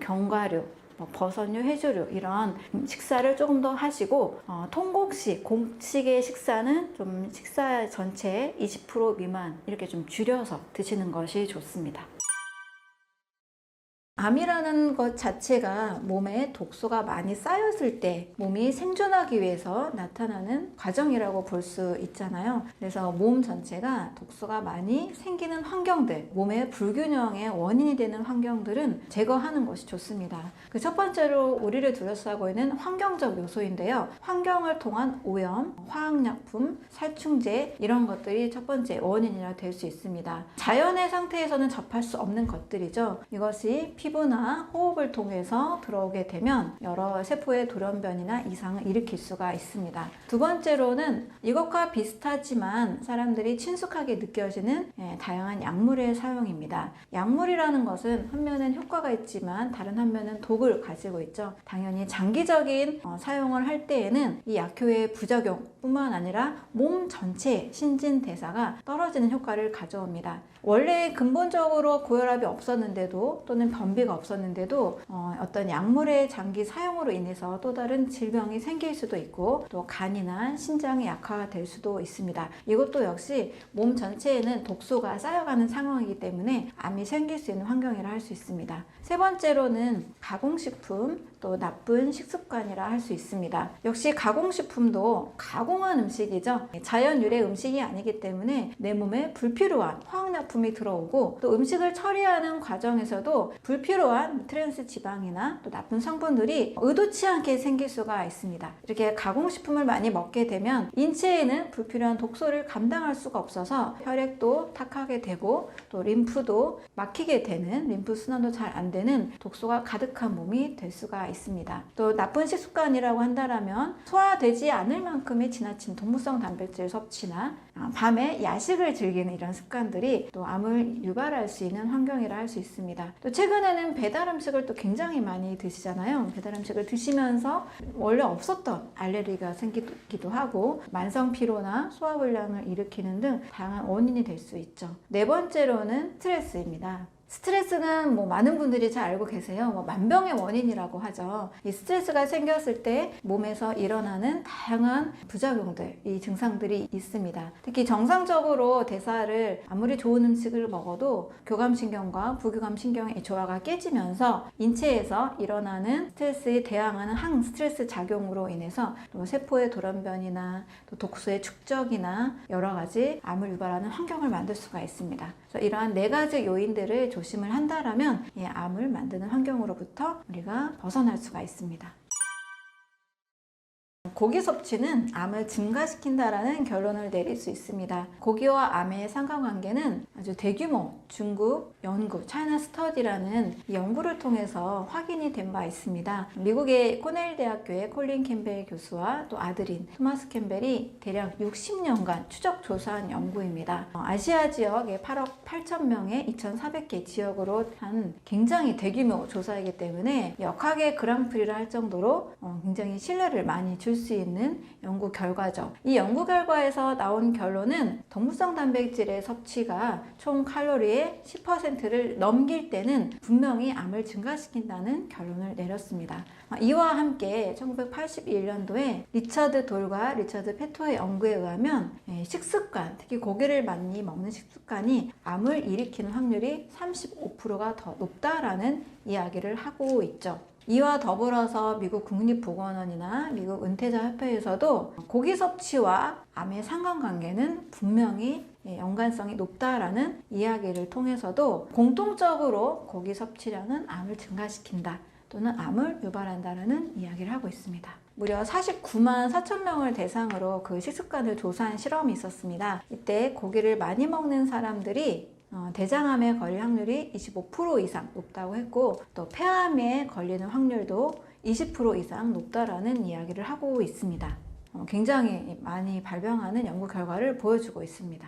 견과류, 버섯류, 해조류 이런 식사를 조금 더 하시고 통곡식, 공식의 식사는 좀 식사 전체의 20% 미만 이렇게 좀 줄여서 드시는 것이 좋습니다. 암이라는 것 자체가 몸에 독소가 많이 쌓였을 때 몸이 생존하기 위해서 나타나는 과정이라고 볼 수 있잖아요. 그래서 몸 전체가 독소가 많이 생기는 환경들, 몸의 불균형의 원인이 되는 환경들은 제거하는 것이 좋습니다. 그 첫 번째로 우리를 둘러싸고 있는 환경적 요소인데요. 환경을 통한 오염, 화학약품, 살충제 이런 것들이 첫 번째 원인이라 될 수 있습니다. 자연의 상태에서는 접할 수 없는 것들이죠. 이것이 피부나 호흡을 통해서 들어오게 되면 여러 세포의 돌연변이나 이상을 일으킬 수가 있습니다. 두 번째로는 이것과 비슷하지만 사람들이 친숙하게 느껴지는 다양한 약물의 사용입니다. 약물이라는 것은 한면은 효과가 있지만 다른 한면은 독을 가지고 있죠. 당연히 장기적인 사용을 할 때에는 이 약효의 부작용뿐만 아니라 몸 전체 신진대사가 떨어지는 효과를 가져옵니다. 원래 근본적으로 고혈압이 없었는데도 또는 변비가 없었는데도 어떤 약물의 장기 사용으로 인해서 또 다른 질병이 생길 수도 있고 또 간이나 신장이 약화가 될 수도 있습니다. 이것도 역시 몸 전체에는 독소가 쌓여가는 상황이기 때문에 암이 생길 수 있는 환경이라 할 수 있습니다. 세 번째로는 가공식품 또 나쁜 식습관이라 할 수 있습니다. 역시 가공식품도 가공한 음식이죠. 자연 유래 음식이 아니기 때문에 내 몸에 불필요한 화학약품이 들어오고 또 음식을 처리하는 과정에서도 불필요한 트랜스 지방이나 또 나쁜 성분들이 의도치 않게 생길 수가 있습니다. 이렇게 가공식품을 많이 먹게 되면 인체에는 불필요한 독소를 감당할 수가 없어서 혈액도 탁하게 되고 또 림프도 막히게 되는, 림프 순환도 잘 안 되는 독소가 가득한 몸이 될 수가 있습니다. 또 나쁜 식습관이라고 한다면 소화되지 않을 만큼의 지나친 동물성 단백질 섭취나 밤에 야식을 즐기는 이런 습관들이 또 암을 유발할 수 있는 환경이라 할 수 있습니다. 또 최근에는 배달 음식을 또 굉장히 많이 드시잖아요. 배달 음식을 드시면서 원래 없었던 알레르기가 생기기도 하고 만성 피로나 소화불량을 일으키는 등 다양한 원인이 될 수 있죠. 네 번째로는 스트레스입니다. 스트레스는 많은 분들이 잘 알고 계세요. 만병의 원인이라고 하죠. 이 스트레스가 생겼을 때 몸에서 일어나는 다양한 부작용들, 이 증상들이 있습니다. 특히 정상적으로 대사를 아무리 좋은 음식을 먹어도 교감신경과 부교감신경의 조화가 깨지면서 인체에서 일어나는 스트레스에 대항하는 항스트레스 작용으로 인해서 또 세포의 돌연변이나 또 독소의 축적이나 여러 가지 암을 유발하는 환경을 만들 수가 있습니다. 그래서 이러한 네 가지 요인들을 조심을 한다라면 이 암을 만드는 환경으로부터 우리가 벗어날 수가 있습니다. 고기 섭취는 암을 증가시킨다라는 결론을 내릴 수 있습니다. 고기와 암의 상관관계는 아주 대규모 중국 연구, 차이나 스터디라는 연구를 통해서 확인이 된 바 있습니다. 미국의 코넬 대학교의 콜린 캠벨 교수와 또 아들인 토마스 캠벨이 대략 60년간 추적 조사한 연구입니다. 아시아 지역의 8억 8천 명의 2,400개 지역으로 한 굉장히 대규모 조사이기 때문에 역학의 그랑프리를 할 정도로 굉장히 신뢰를 많이 줄 수 있는 연구 결과죠. 이 연구 결과에서 나온 결론은 동물성 단백질의 섭취가 총 칼로리의 10%를 넘길 때는 분명히 암을 증가시킨다는 결론을 내렸습니다. 이와 함께 1981년도에 리처드 돌과 리처드 페토의 연구에 의하면 식습관, 특히 고기를 많이 먹는 식습관이 암을 일으키는 확률이 35%가 더 높다라는 이야기를 하고 있죠. 이와 더불어서 미국 국립보건원이나 미국 은퇴자협회에서도 고기 섭취와 암의 상관관계는 분명히 연관성이 높다라는 이야기를 통해서도 공통적으로 고기 섭취량은 암을 증가시킨다 또는 암을 유발한다라는 이야기를 하고 있습니다. 무려 49만 4천 명을 대상으로 그 식습관을 조사한 실험이 있었습니다. 이때 고기를 많이 먹는 사람들이 대장암에 걸릴 확률이 25% 이상 높다고 했고 또 폐암에 걸리는 확률도 20% 이상 높다라는 이야기를 하고 있습니다. 굉장히 많이 발병하는 연구 결과를 보여주고 있습니다.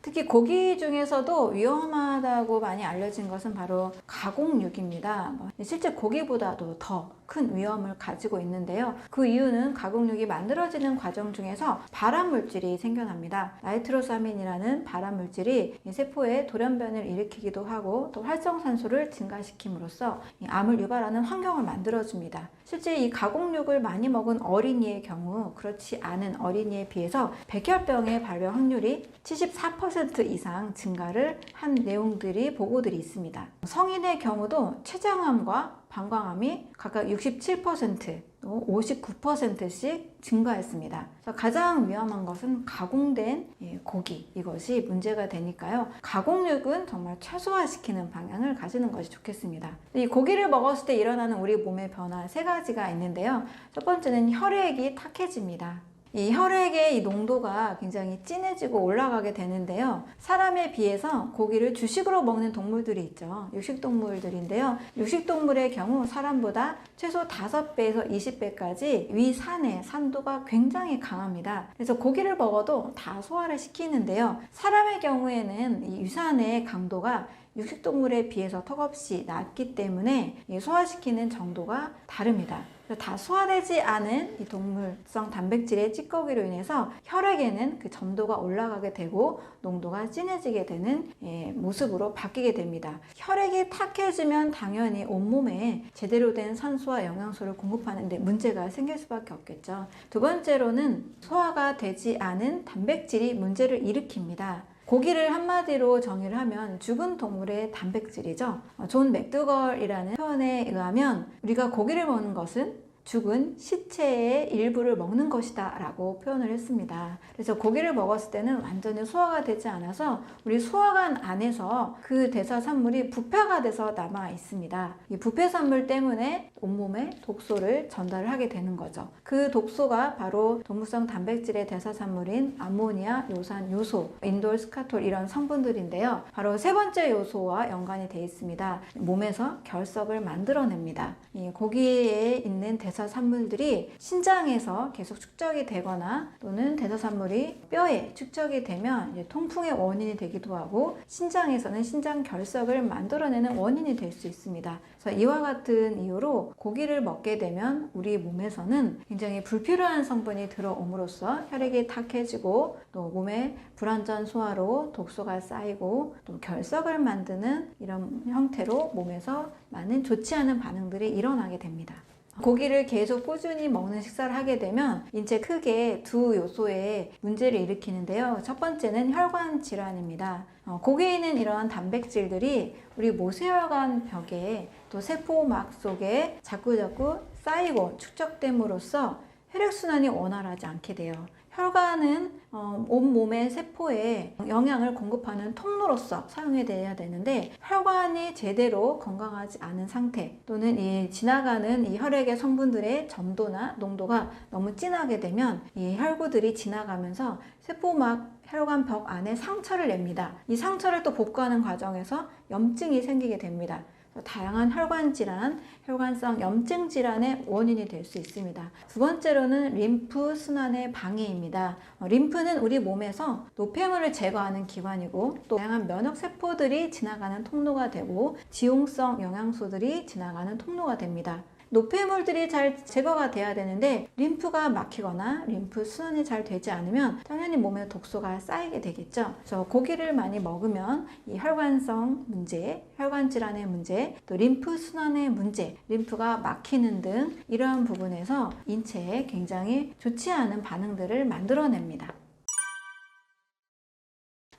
특히 고기 중에서도 위험하다고 많이 알려진 것은 바로 가공육입니다. 실제 고기보다도 더 큰 위험을 가지고 있는데요. 그 이유는 가공육이 만들어지는 과정 중에서 발암물질이 생겨납니다. 나이트로사민이라는 발암물질이 세포에 돌연변을 일으키기도 하고 또 활성산소를 증가시킴으로써 암을 유발하는 환경을 만들어줍니다. 실제 이 가공육을 많이 먹은 어린이의 경우 그렇지 않은 어린이에 비해서 백혈병의 발병 확률이 74% 이상 증가를 한 내용들이 보고들이 있습니다. 성인의 경우도 췌장암과 방광암이 각각 67%, 또 59%씩 증가했습니다. 그래서 가장 위험한 것은 가공된 고기, 이것이 문제가 되니까요. 가공육은 정말 최소화시키는 방향을 가지는 것이 좋겠습니다. 이 고기를 먹었을 때 일어나는 우리 몸의 변화 3가지가 있는데요. 첫 번째는 혈액이 탁해집니다. 이 혈액의 이 농도가 굉장히 진해지고 올라가게 되는데요. 사람에 비해서 고기를 주식으로 먹는 동물들이 있죠. 육식동물들인데요. 육식동물의 경우 사람보다 최소 5배에서 20배까지 위산의 산도가 굉장히 강합니다. 그래서 고기를 먹어도 다 소화를 시키는데요. 사람의 경우에는 이 위산의 강도가 육식동물에 비해서 턱없이 낮기 때문에 소화시키는 정도가 다릅니다. 다 소화되지 않은 이 동물성 단백질의 찌꺼기로 인해서 혈액에는 그 점도가 올라가게 되고 농도가 진해지게 되는 모습으로 바뀌게 됩니다. 혈액이 탁해지면 당연히 온몸에 제대로 된 산소와 영양소를 공급하는 데 문제가 생길 수밖에 없겠죠. 두 번째로는 소화가 되지 않은 단백질이 문제를 일으킵니다. 고기를 한마디로 정의를 하면 죽은 동물의 단백질이죠. 존 맥두걸이라는 표현에 의하면 우리가 고기를 먹는 것은 죽은 시체의 일부를 먹는 것이다 라고 표현을 했습니다. 그래서 고기를 먹었을 때는 완전히 소화가 되지 않아서 우리 소화관 안에서 그 대사산물이 부패가 돼서 남아 있습니다. 이 부패산물 때문에 온몸에 독소를 전달을 하게 되는 거죠. 그 독소가 바로 동물성 단백질의 대사산물인 암모니아, 요산, 요소, 인돌, 스카톨 이런 성분들인데요. 바로 3번째 요소와 연관이 되어 있습니다. 몸에서 결석을 만들어냅니다. 이 고기에 있는 대사산물들이 신장에서 계속 축적이 되거나 또는 대사산물이 뼈에 축적이 되면 이제 통풍의 원인이 되기도 하고 신장에서는 신장 결석을 만들어내는 원인이 될 수 있습니다. 그래서 이와 같은 이유로 고기를 먹게 되면 우리 몸에서는 굉장히 불필요한 성분이 들어옴으로써 혈액이 탁해지고 또 몸에 불완전 소화로 독소가 쌓이고 또 결석을 만드는 이런 형태로 몸에서 많은 좋지 않은 반응들이 일어나게 됩니다. 고기를 계속 꾸준히 먹는 식사를 하게 되면 인체 크게 2 요소에 문제를 일으키는데요. 첫 번째는 혈관 질환입니다. 고기에 있는 이러한 단백질들이 우리 모세혈관 벽에 또 세포막 속에 자꾸자꾸 쌓이고 축적됨으로써 혈액순환이 원활하지 않게 돼요. 혈관은 온몸의 세포에 영양을 공급하는 통로로서 사용이 돼야 되는데 혈관이 제대로 건강하지 않은 상태 또는 이 지나가는 이 혈액의 성분들의 점도나 농도가 너무 진하게 되면 이 혈구들이 지나가면서 세포막 혈관 벽 안에 상처를 냅니다. 이 상처를 또 복구하는 과정에서 염증이 생기게 됩니다. 다양한 혈관 질환, 혈관성 염증 질환의 원인이 될 수 있습니다. 두 번째로는 림프 순환의 방해입니다. 림프는 우리 몸에서 노폐물을 제거하는 기관이고 또 다양한 면역 세포들이 지나가는 통로가 되고 지용성 영양소들이 지나가는 통로가 됩니다. 노폐물들이 잘 제거가 돼야 되는데 림프가 막히거나 림프 순환이 잘 되지 않으면 당연히 몸에 독소가 쌓이게 되겠죠. 그래서 고기를 많이 먹으면 이 혈관성 문제, 혈관 질환의 문제, 또 림프 순환의 문제, 림프가 막히는 등 이러한 부분에서 인체에 굉장히 좋지 않은 반응들을 만들어냅니다.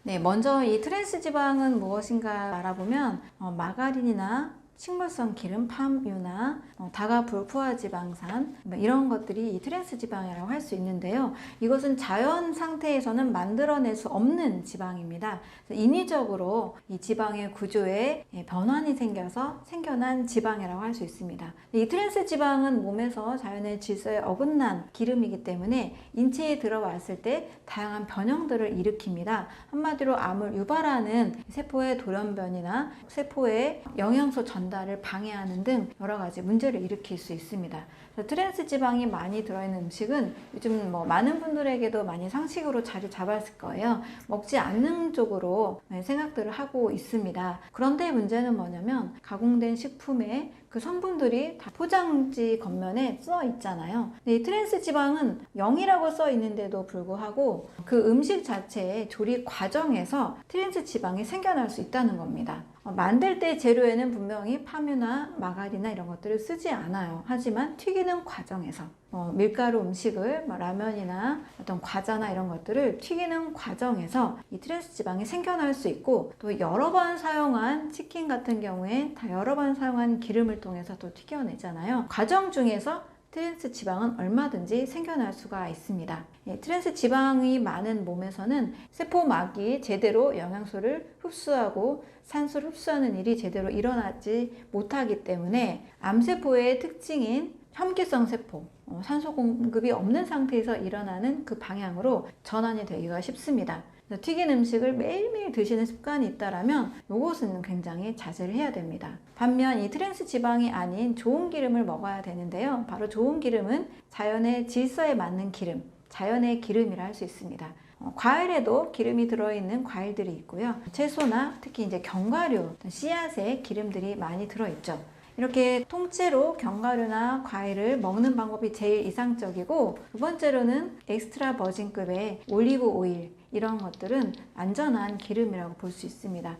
네, 먼저 이 트랜스 지방은 무엇인가 알아보면 마가린이나 식물성 기름, 팜유나 다가 불포화 지방산 이런 것들이 이 트랜스 지방이라고 할 수 있는데요. 이것은 자연 상태에서는 만들어낼 수 없는 지방입니다. 인위적으로 이 지방의 구조에 변환이 생겨서 생겨난 지방이라고 할 수 있습니다. 이 트랜스 지방은 몸에서 자연의 질서에 어긋난 기름이기 때문에 인체에 들어왔을 때 다양한 변형들을 일으킵니다. 한마디로 암을 유발하는 세포의 돌연변이나 세포의 영양소 전달을 방해하는 등 여러 가지 문제를 일으킬 수 있습니다. 그래서 트랜스 지방이 많이 들어있는 음식은 요즘 많은 분들에게도 많이 상식으로 자리 잡았을 거예요. 먹지 않는 쪽으로 생각들을 하고 있습니다. 그런데 문제는 뭐냐면 가공된 식품에 그 성분들이 다 포장지 겉면에 써 있잖아요. 근데 이 트랜스 지방은 0이라고 써 있는데도 불구하고 그 음식 자체의 조리 과정에서 트랜스 지방이 생겨날 수 있다는 겁니다. 만들 때 재료에는 분명히 파뮤나 마가린이나 이런 것들을 쓰지 않아요. 하지만 튀기는 과정에서 밀가루 음식을 라면이나 어떤 과자나 이런 것들을 튀기는 과정에서 이 트랜스 지방이 생겨날 수 있고, 또 여러 번 사용한 치킨 같은 경우에 다 여러 번 사용한 기름을 통해서 또 튀겨내잖아요. 과정 중에서 트랜스 지방은 얼마든지 생겨날 수가 있습니다. 트랜스 지방이 많은 몸에서는 세포막이 제대로 영양소를 흡수하고 산소를 흡수하는 일이 제대로 일어나지 못하기 때문에 암세포의 특징인 혐기성 세포, 산소 공급이 없는 상태에서 일어나는 그 방향으로 전환이 되기가 쉽습니다. 튀긴 음식을 매일매일 드시는 습관이 있다면 이것은 굉장히 자제를 해야 됩니다. 반면 이 트랜스 지방이 아닌 좋은 기름을 먹어야 되는데요. 바로 좋은 기름은 자연의 질서에 맞는 기름, 자연의 기름이라 할 수 있습니다. 과일에도 기름이 들어있는 과일들이 있고요. 채소나 특히 이제 견과류, 씨앗에 기름들이 많이 들어있죠. 이렇게 통째로 견과류나 과일을 먹는 방법이 제일 이상적이고, 두 번째로는 엑스트라 버진급의 올리브 오일, 이런 것들은 안전한 기름이라고 볼 수 있습니다.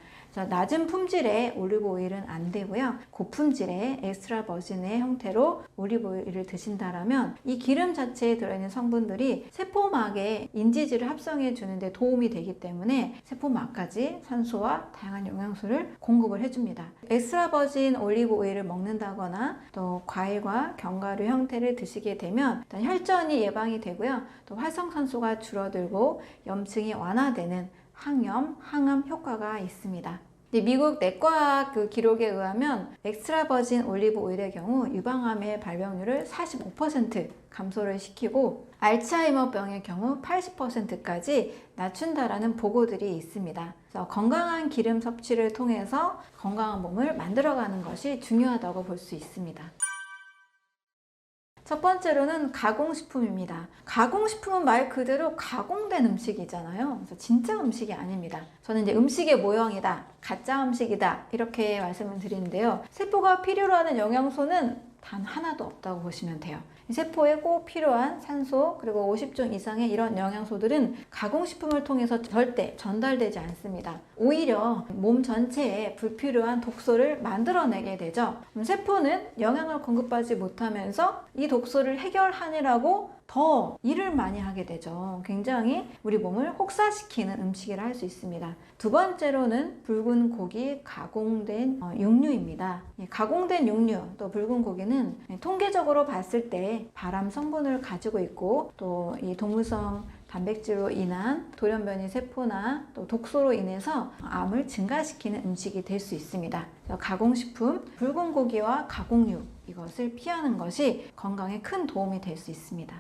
낮은 품질의 올리브 오일은 안 되고요. 고품질의 엑스트라 버진의 형태로 올리브 오일을 드신다면 이 기름 자체에 들어있는 성분들이 세포막에 인지질을 합성해 주는데 도움이 되기 때문에 세포막까지 산소와 다양한 영양소를 공급을 해줍니다. 엑스트라 버진 올리브 오일을 먹는다거나 또 과일과 견과류 형태를 드시게 되면 일단 혈전이 예방이 되고요. 또 활성산소가 줄어들고 염증이 완화되는 항염, 항암 효과가 있습니다. 미국 내과학 그 기록에 의하면 엑스트라 버진 올리브 오일의 경우 유방암의 발병률을 45% 감소를 시키고 알츠하이머병의 경우 80%까지 낮춘다라는 보고들이 있습니다. 그래서 건강한 기름 섭취를 통해서 건강한 몸을 만들어가는 것이 중요하다고 볼 수 있습니다. 첫 번째로는 가공식품입니다. 가공식품은 말 그대로 가공된 음식이잖아요. 그래서 진짜 음식이 아닙니다. 저는 이제 음식의 모형이다, 가짜 음식이다 이렇게 말씀을 드리는데요. 세포가 필요로 하는 영양소는 단 하나도 없다고 보시면 돼요. 세포에 꼭 필요한 산소 그리고 50종 이상의 이런 영양소들은 가공식품을 통해서 절대 전달되지 않습니다. 오히려 몸 전체에 불필요한 독소를 만들어내게 되죠. 세포는 영양을 공급받지 못하면서 이 독소를 해결하느라고 더 일을 많이 하게 되죠. 굉장히 우리 몸을 혹사시키는 음식이라 할 수 있습니다. 두 번째로는 붉은 고기, 가공된 육류입니다. 가공된 육류, 또 붉은 고기는 통계적으로 봤을 때 발암 성분을 가지고 있고, 또 이 동물성 단백질로 인한 돌연변이 세포나 또 독소로 인해서 암을 증가시키는 음식이 될 수 있습니다. 가공식품, 붉은 고기와 가공육, 이것을 피하는 것이 건강에 큰 도움이 될 수 있습니다.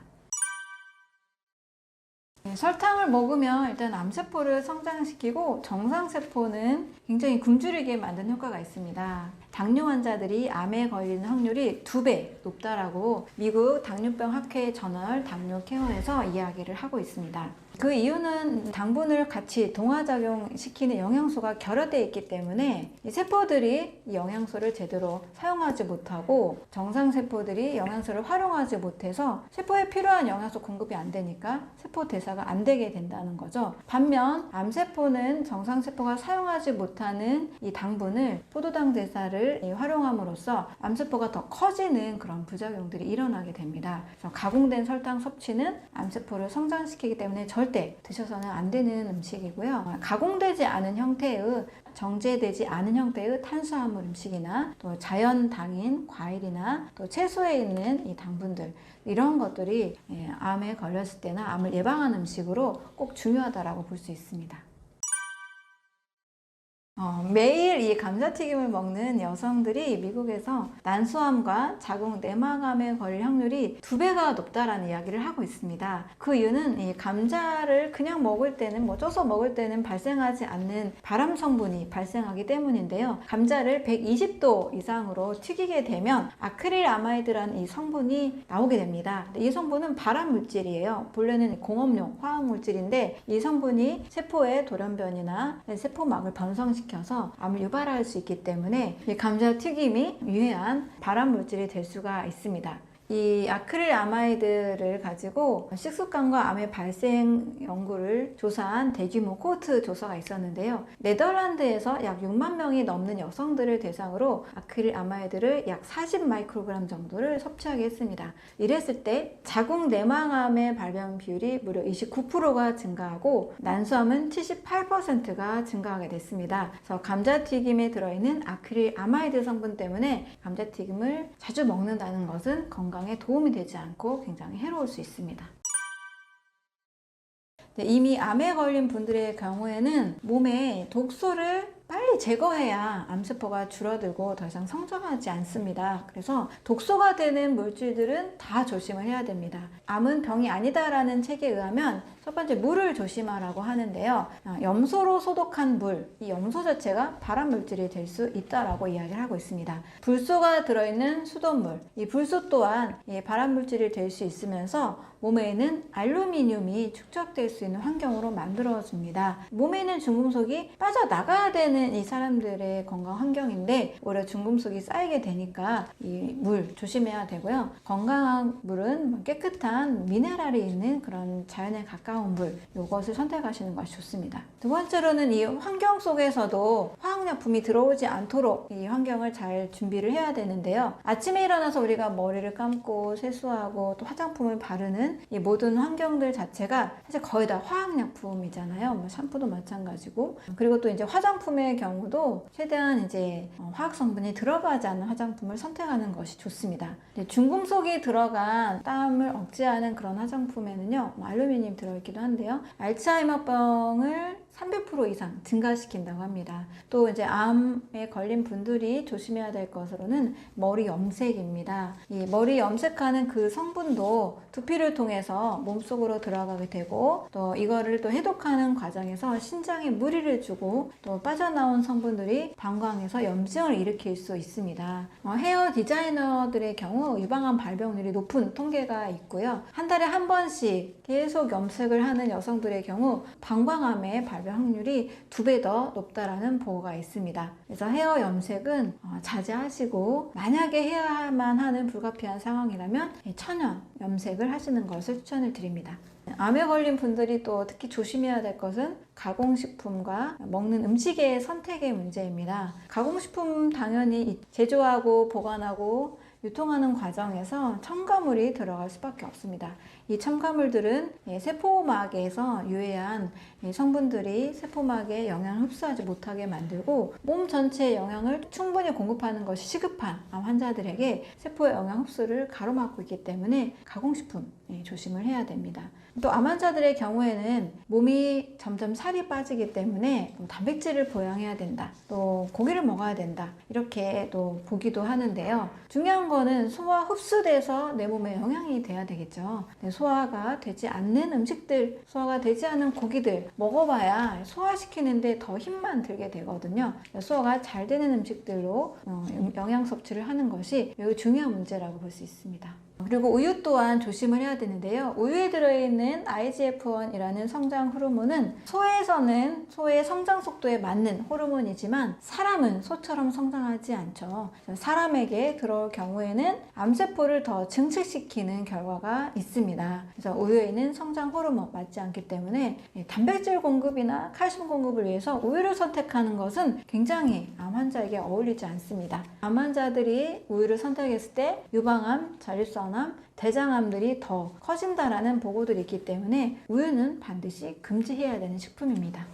설탕을 먹으면 일단 암세포를 성장시키고 정상세포는 굉장히 굶주리게 만드는 효과가 있습니다. 당뇨 환자들이 암에 걸리는 확률이 2배 높다라고 미국 당뇨병 학회 저널 당뇨 케어에서 이야기를 하고 있습니다. 그 이유는 당분을 같이 동화작용시키는 영양소가 결여되어 있기 때문에 이 세포들이 이 영양소를 제대로 사용하지 못하고 정상세포들이 영양소를 활용하지 못해서 세포에 필요한 영양소 공급이 안 되니까 세포 대사가 안 되게 된다는 거죠. 반면 암세포는 정상세포가 사용하지 못하는 이 당분을 포도당 대사를 활용함으로써 암세포가 더 커지는 그런 부작용들이 일어나게 됩니다. 그래서 가공된 설탕 섭취는 암세포를 성장시키기 때문에 절대 드셔서는 안 되는 음식이고요. 가공되지 않은 형태의, 정제되지 않은 형태의 탄수화물 음식이나 또 자연당인 과일이나 또 채소에 있는 이 당분들, 이런 것들이 암에 걸렸을 때나 암을 예방하는 음식으로 꼭 중요하다고 볼 수 있습니다. 매일 이 감자튀김을 먹는 여성들이 미국에서 난소암과 자궁 내막암에 걸릴 확률이 2배가 높다라는 이야기를 하고 있습니다. 그 이유는 이 감자를 그냥 먹을 때는 쪄서 먹을 때는 발생하지 않는 발암 성분이 발생하기 때문인데요. 감자를 120도 이상으로 튀기게 되면 아크릴아마이드라는 이 성분이 나오게 됩니다. 이 성분은 발암 물질이에요. 본래는 공업용 화학 물질인데 이 성분이 세포의 돌연변이나 세포막을 변성시켜서 암을 유발할 수 있기 때문에 이 감자튀김이 유해한 발암 물질이 될 수가 있습니다. 이 아크릴아마이드를 가지고 식습관과 암의 발생 연구를 조사한 대규모 코호트 조사가 있었는데요. 네덜란드에서 약 6만 명이 넘는 여성들을 대상으로 아크릴아마이드를 약 40 마이크로그램 정도를 섭취하게 했습니다. 이랬을 때 자궁 내막암의 발병 비율이 무려 29%가 증가하고 난소암은 78%가 증가하게 됐습니다. 그래서 감자튀김에 들어있는 아크릴아마이드 성분 때문에 감자튀김을 자주 먹는다는 것은 건강에 도움이 되지 않고 굉장히 해로울 수 있습니다. 이미 암에 걸린 분들의 경우에는 몸에 독소를 빨리 제거해야 암세포가 줄어들고 더 이상 성장하지 않습니다. 그래서 독소가 되는 물질들은 다 조심을 해야 됩니다. 암은 병이 아니다라는 책에 의하면 첫 번째 물을 조심하라고 하는데요. 염소로 소독한 물, 이 염소 자체가 발암 물질이 될 수 있다라고 이야기를 하고 있습니다. 불소가 들어있는 수돗물, 이 불소 또한 발암 물질이 될 수 있으면서 몸에 있는 알루미늄이 축적될 수 있는 환경으로 만들어줍니다. 몸에 있는 중금속이 빠져나가야 되는 이 사람들의 건강 환경인데 오히려 중금속이 쌓이게 되니까 이 물 조심해야 되고요. 건강한 물은 깨끗한 미네랄이 있는 그런 자연에 가까운 물, 이것을 선택하시는 것이 좋습니다. 두 번째로는 이 환경 속에서도 화학약품이 들어오지 않도록 이 환경을 잘 준비를 해야 되는데요. 아침에 일어나서 우리가 머리를 감고 세수하고 또 화장품을 바르는 이 모든 환경들 자체가 사실 거의 다 화학약품이잖아요. 샴푸도 마찬가지고. 그리고 또 이제 화장품의 경우도 최대한 이제 화학 성분이 들어가지 않는 화장품을 선택하는 것이 좋습니다. 중금속이 들어간 땀을 억제하는 그런 화장품에는요, 알루미늄이 들어있기도 한데요. 알츠하이머병을 300% 이상 증가시킨다고 합니다. 또 이제 암에 걸린 분들이 조심해야 될 것으로는 머리 염색입니다. 이 머리 염색하는 그 성분도 두피를 통해서 몸속으로 들어가게 되고 또 이거를 또 해독하는 과정에서 신장에 무리를 주고 또 빠져나온 성분들이 방광에서 염증을 일으킬 수 있습니다. 헤어 디자이너들의 경우 유방암 발병률이 높은 통계가 있고요. 한 달에 한 번씩 계속 염색을 하는 여성들의 경우 방광암의 발병 확률이 2배 더 높다라는 보고가 있습니다. 그래서 헤어 염색은 자제하시고 만약에 해야만 하는 불가피한 상황이라면 천연 염색을 하시는 것을 추천을 드립니다. 암에 걸린 분들이 또 특히 조심해야 될 것은 가공식품과 먹는 음식의 선택의 문제입니다. 가공식품 당연히 제조하고 보관하고 유통하는 과정에서 첨가물이 들어갈 수밖에 없습니다. 이 첨가물들은 세포막에서 유해한 성분들이 세포막에 영향을 흡수하지 못하게 만들고 몸 전체에 영양을 충분히 공급하는 것이 시급한 암 환자들에게 세포의 영양 흡수를 가로막고 있기 때문에 가공식품 조심을 해야 됩니다. 또 암 환자들의 경우에는 몸이 점점 살이 빠지기 때문에 단백질을 보양해야 된다, 또 고기를 먹어야 된다, 이렇게 또 보기도 하는데요. 중요한 거는 소화 흡수돼서 내 몸에 영향이 돼야 되겠죠. 소화가 되지 않는 음식들, 소화가 되지 않은 고기들 먹어봐야 소화시키는데 더 힘만 들게 되거든요. 소화가 잘 되는 음식들로 영양 섭취를 하는 것이 매우 중요한 문제라고 볼 수 있습니다. 그리고 우유 또한 조심을 해야 되는데요. 우유에 들어있는 IGF-1이라는 성장 호르몬은 소에서는 소의 성장 속도에 맞는 호르몬이지만 사람은 소처럼 성장하지 않죠. 사람에게 들어올 경우에는 암세포를 더 증식시키는 결과가 있습니다. 그래서 우유에 있는 성장 호르몬 맞지 않기 때문에 단백질 공급이나 칼슘 공급을 위해서 우유를 선택하는 것은 굉장히 암 환자에게 어울리지 않습니다. 암 환자들이 우유를 선택했을 때 유방암, 전립선암, 대장암들이 더 커진다라는 보고들이 있기 때문에 우유는 반드시 금지해야 되는 식품입니다.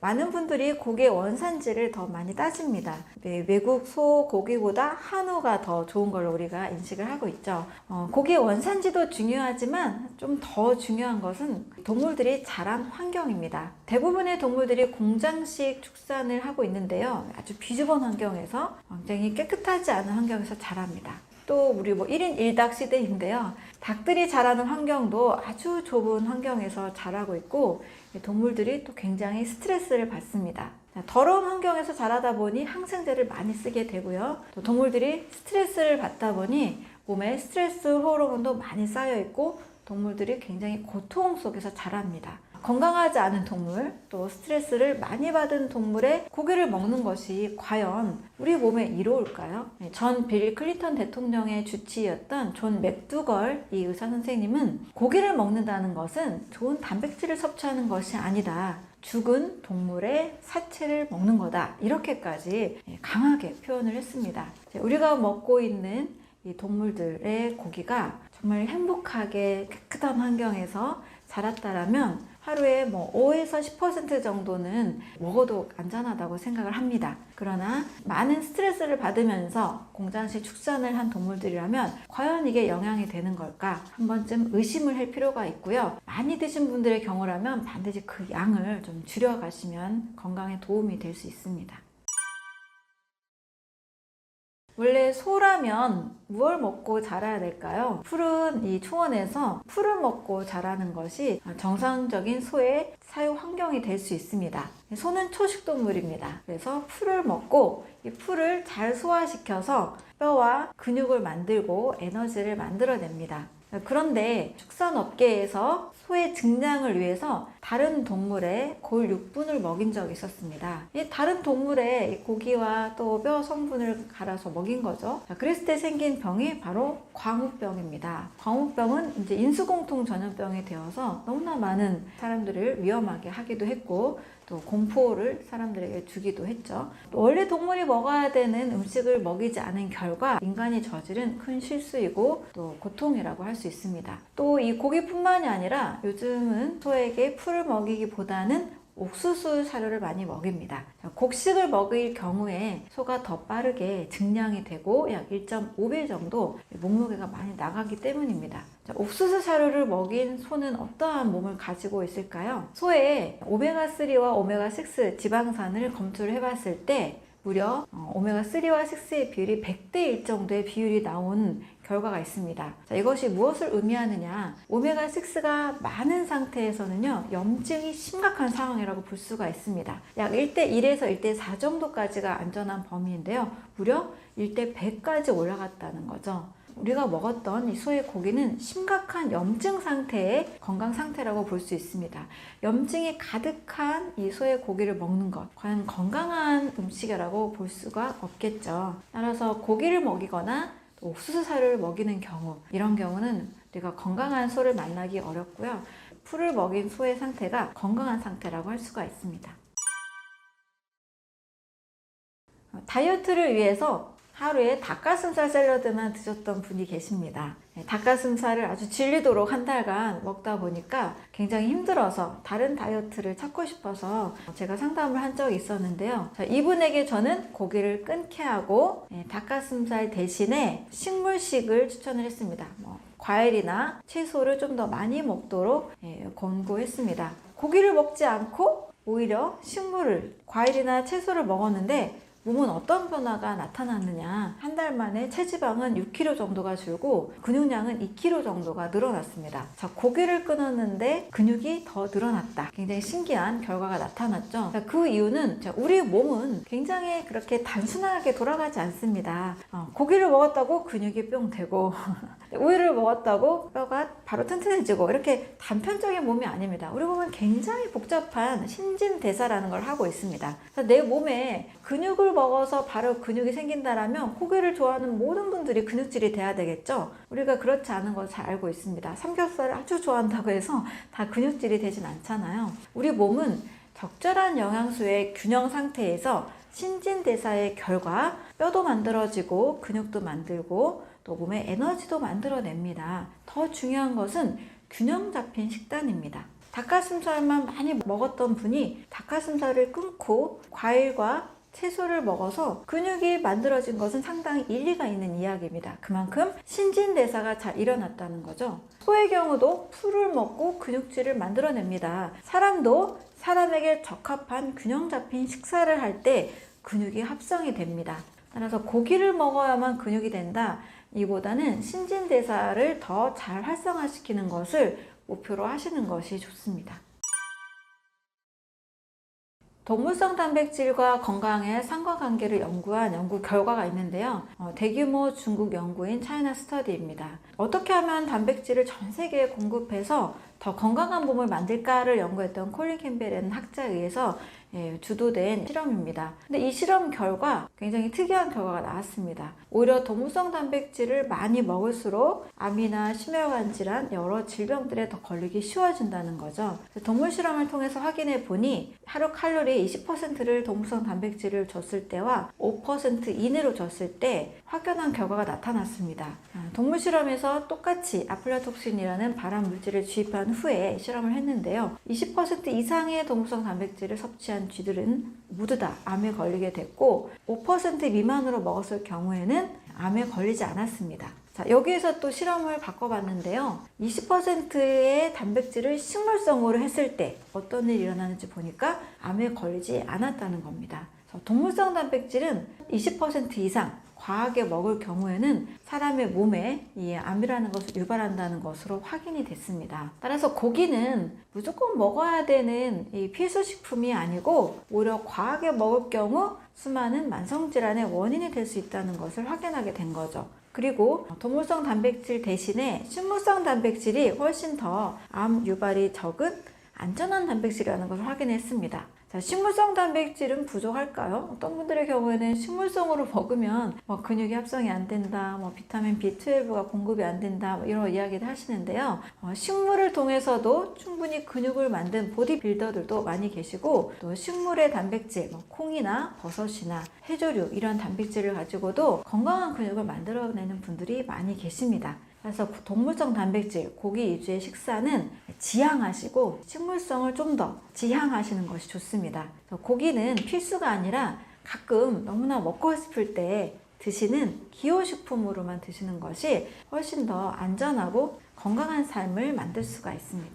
많은 분들이 고기의 원산지를 더 많이 따집니다. 외국 소 고기보다 한우가 더 좋은 걸로 우리가 인식을 하고 있죠. 고기의 원산지도 중요하지만 좀 더 중요한 것은 동물들이 자란 환경입니다. 대부분의 동물들이 공장식 축산을 하고 있는데요. 아주 비좁은 환경에서 굉장히 깨끗하지 않은 환경에서 자랍니다. 또 우리 1인 1닭 시대인데요. 닭들이 자라는 환경도 아주 좁은 환경에서 자라고 있고 동물들이 또 굉장히 스트레스를 받습니다. 더러운 환경에서 자라다 보니 항생제를 많이 쓰게 되고요. 또 동물들이 스트레스를 받다 보니 몸에 스트레스 호르몬도 많이 쌓여 있고 동물들이 굉장히 고통 속에서 자랍니다. 건강하지 않은 동물, 또 스트레스를 많이 받은 동물의 고기를 먹는 것이 과연 우리 몸에 이로울까요? 전 빌 클린턴 대통령의 주치의였던 존 맥두걸 이 의사 선생님은 고기를 먹는다는 것은 좋은 단백질을 섭취하는 것이 아니다. 죽은 동물의 사체를 먹는 거다. 이렇게까지 강하게 표현을 했습니다. 우리가 먹고 있는 이 동물들의 고기가 정말 행복하게 깨끗한 환경에서 자랐다라면 하루에 5에서 10% 정도는 먹어도 안전하다고 생각을 합니다. 그러나 많은 스트레스를 받으면서 공장식 축산을 한 동물들이라면 과연 이게 영향이 되는 걸까? 한 번쯤 의심을 할 필요가 있고요. 많이 드신 분들의 경우라면 반드시 그 양을 좀 줄여가시면 건강에 도움이 될 수 있습니다. 원래 소라면 무엇을 먹고 자라야 될까요? 푸른 이 초원에서 풀을 먹고 자라는 것이 정상적인 소의 사육 환경이 될 수 있습니다. 소는 초식동물입니다. 그래서 풀을 먹고 이 풀을 잘 소화시켜서 뼈와 근육을 만들고 에너지를 만들어냅니다. 그런데 축산업계에서 소의 증량을 위해서 다른 동물의 골 육분을 먹인 적이 있었습니다. 이 다른 동물의 고기와 또 뼈 성분을 갈아서 먹인 거죠. 그랬을 때 생긴 병이 바로 광우병입니다. 광우병은 이제 인수공통 전염병이 되어서 너무나 많은 사람들을 위험하게 하기도 했고 또 공포를 사람들에게 주기도 했죠. 또 원래 동물이 먹어야 되는 음식을 먹이지 않은 결과 인간이 저지른 큰 실수이고 또 고통이라고 할 수 있습니다. 또 이 고기뿐만이 아니라 요즘은 소에게 풀을 먹이기보다는 옥수수 사료를 많이 먹입니다. 곡식을 먹일 경우에 소가 더 빠르게 증량이 되고 약 1.5배 정도 몸무게가 많이 나가기 때문입니다. 옥수수 사료를 먹인 소는 어떠한 몸을 가지고 있을까요? 소의 오메가3와 오메가6 지방산을 검출을 해봤을 때 무려 오메가3와 6의 비율이 100대 1 정도의 비율이 나온 결과가 있습니다. 자, 이것이 무엇을 의미하느냐? 오메가6가 많은 상태에서는요, 염증이 심각한 상황이라고 볼 수가 있습니다. 약 1대 1에서 1대 4 정도까지가 안전한 범위인데요, 무려 1대 100까지 올라갔다는 거죠. 우리가 먹었던 이 소의 고기는 심각한 염증 상태의 건강 상태라고 볼 수 있습니다. 염증이 가득한 이 소의 고기를 먹는 것, 과연 건강한 음식이라고 볼 수가 없겠죠. 따라서 고기를 먹이거나 옥수수 사료를 먹이는 경우, 이런 경우는 우리가 건강한 소를 만나기 어렵고요. 풀을 먹인 소의 상태가 건강한 상태라고 할 수가 있습니다. 다이어트를 위해서 하루에 닭가슴살 샐러드만 드셨던 분이 계십니다. 닭가슴살을 아주 질리도록 한 달간 먹다 보니까 굉장히 힘들어서 다른 다이어트를 찾고 싶어서 제가 상담을 한 적이 있었는데요. 이분에게 저는 고기를 끊게 하고 닭가슴살 대신에 식물식을 추천을 했습니다. 과일이나 채소를 좀 더 많이 먹도록 권고했습니다. 고기를 먹지 않고 오히려 식물을, 과일이나 채소를 먹었는데 몸은 어떤 변화가 나타났느냐? 한 달 만에 체지방은 6kg 정도가 줄고 근육량은 2kg 정도가 늘어났습니다. 자, 고기를 끊었는데 근육이 더 늘어났다. 굉장히 신기한 결과가 나타났죠. 자, 그 이유는 우리 몸은 굉장히 그렇게 단순하게 돌아가지 않습니다. 고기를 먹었다고 근육이 뿅 되고 우유를 먹었다고 뼈가 바로 튼튼해지고 이렇게 단편적인 몸이 아닙니다. 우리 몸은 굉장히 복잡한 신진대사라는 걸 하고 있습니다. 내 몸에 근육을 먹어서 바로 근육이 생긴다라면 고기를 좋아하는 모든 분들이 근육질이 돼야 되겠죠. 우리가 그렇지 않은 걸 잘 알고 있습니다. 삼겹살을 아주 좋아한다고 해서 다 근육질이 되진 않잖아요. 우리 몸은 적절한 영양소의 균형 상태에서 신진대사의 결과 뼈도 만들어지고 근육도 만들고 또 몸에 에너지도 만들어냅니다. 더 중요한 것은 균형 잡힌 식단입니다. 닭가슴살만 많이 먹었던 분이 닭가슴살을 끊고 과일과 채소를 먹어서 근육이 만들어진 것은 상당히 일리가 있는 이야기입니다. 그만큼 신진대사가 잘 일어났다는 거죠. 소의 경우도 풀을 먹고 근육질을 만들어냅니다. 사람도 사람에게 적합한 균형 잡힌 식사를 할 때 근육이 합성이 됩니다. 따라서 고기를 먹어야만 근육이 된다. 이보다는 신진대사를 더 잘 활성화시키는 것을 목표로 하시는 것이 좋습니다. 동물성 단백질과 건강의 상관관계를 연구한 연구 결과가 있는데요. 대규모 중국 연구인 차이나 스터디입니다. 어떻게 하면 단백질을 전 세계에 공급해서 더 건강한 몸을 만들까를 연구했던 콜린 캠벨이라는 학자에 의해서 주도된 실험입니다. 근데 이 실험 결과 굉장히 특이한 결과가 나왔습니다. 오히려 동물성 단백질을 많이 먹을수록 암이나 심혈관 질환, 여러 질병들에 더 걸리기 쉬워진다는 거죠. 동물 실험을 통해서 확인해 보니 하루 칼로리 20%를 동물성 단백질을 줬을 때와 5% 이내로 줬을 때 확연한 결과가 나타났습니다. 동물 실험에서 똑같이 아플라톡신이라는 발암 물질을 주입한 후에 실험을 했는데요. 20% 이상의 동물성 단백질을 섭취한 쥐들은 모두 다 암에 걸리게 됐고 5% 미만으로 먹었을 경우에는 암에 걸리지 않았습니다. 자, 여기에서 또 실험을 바꿔봤는데요. 20%의 단백질을 식물성으로 했을 때 어떤 일이 일어나는지 보니까 암에 걸리지 않았다는 겁니다. 동물성 단백질은 20% 이상 과하게 먹을 경우에는 사람의 몸에 이 암이라는 것을 유발한다는 것으로 확인이 됐습니다. 따라서 고기는 무조건 먹어야 되는 이 필수식품이 아니고 오히려 과하게 먹을 경우 수많은 만성질환의 원인이 될 수 있다는 것을 확인하게 된 거죠. 그리고 동물성 단백질 대신에 식물성 단백질이 훨씬 더 암 유발이 적은 안전한 단백질이라는 것을 확인했습니다. 자, 식물성 단백질은 부족할까요? 어떤 분들의 경우에는 식물성으로 먹으면 근육이 합성이 안 된다, 비타민 B12가 공급이 안 된다, 이런 이야기를 하시는데요. 식물을 통해서도 충분히 근육을 만든 보디빌더들도 많이 계시고, 또 식물의 단백질, 콩이나 버섯이나 해조류 이런 단백질을 가지고도 건강한 근육을 만들어내는 분들이 많이 계십니다. 그래서 동물성 단백질, 고기 위주의 식사는 지양하시고 식물성을 좀 더 지향하시는 것이 좋습니다. 고기는 필수가 아니라 가끔 너무나 먹고 싶을 때 드시는 기호식품으로만 드시는 것이 훨씬 더 안전하고 건강한 삶을 만들 수가 있습니다.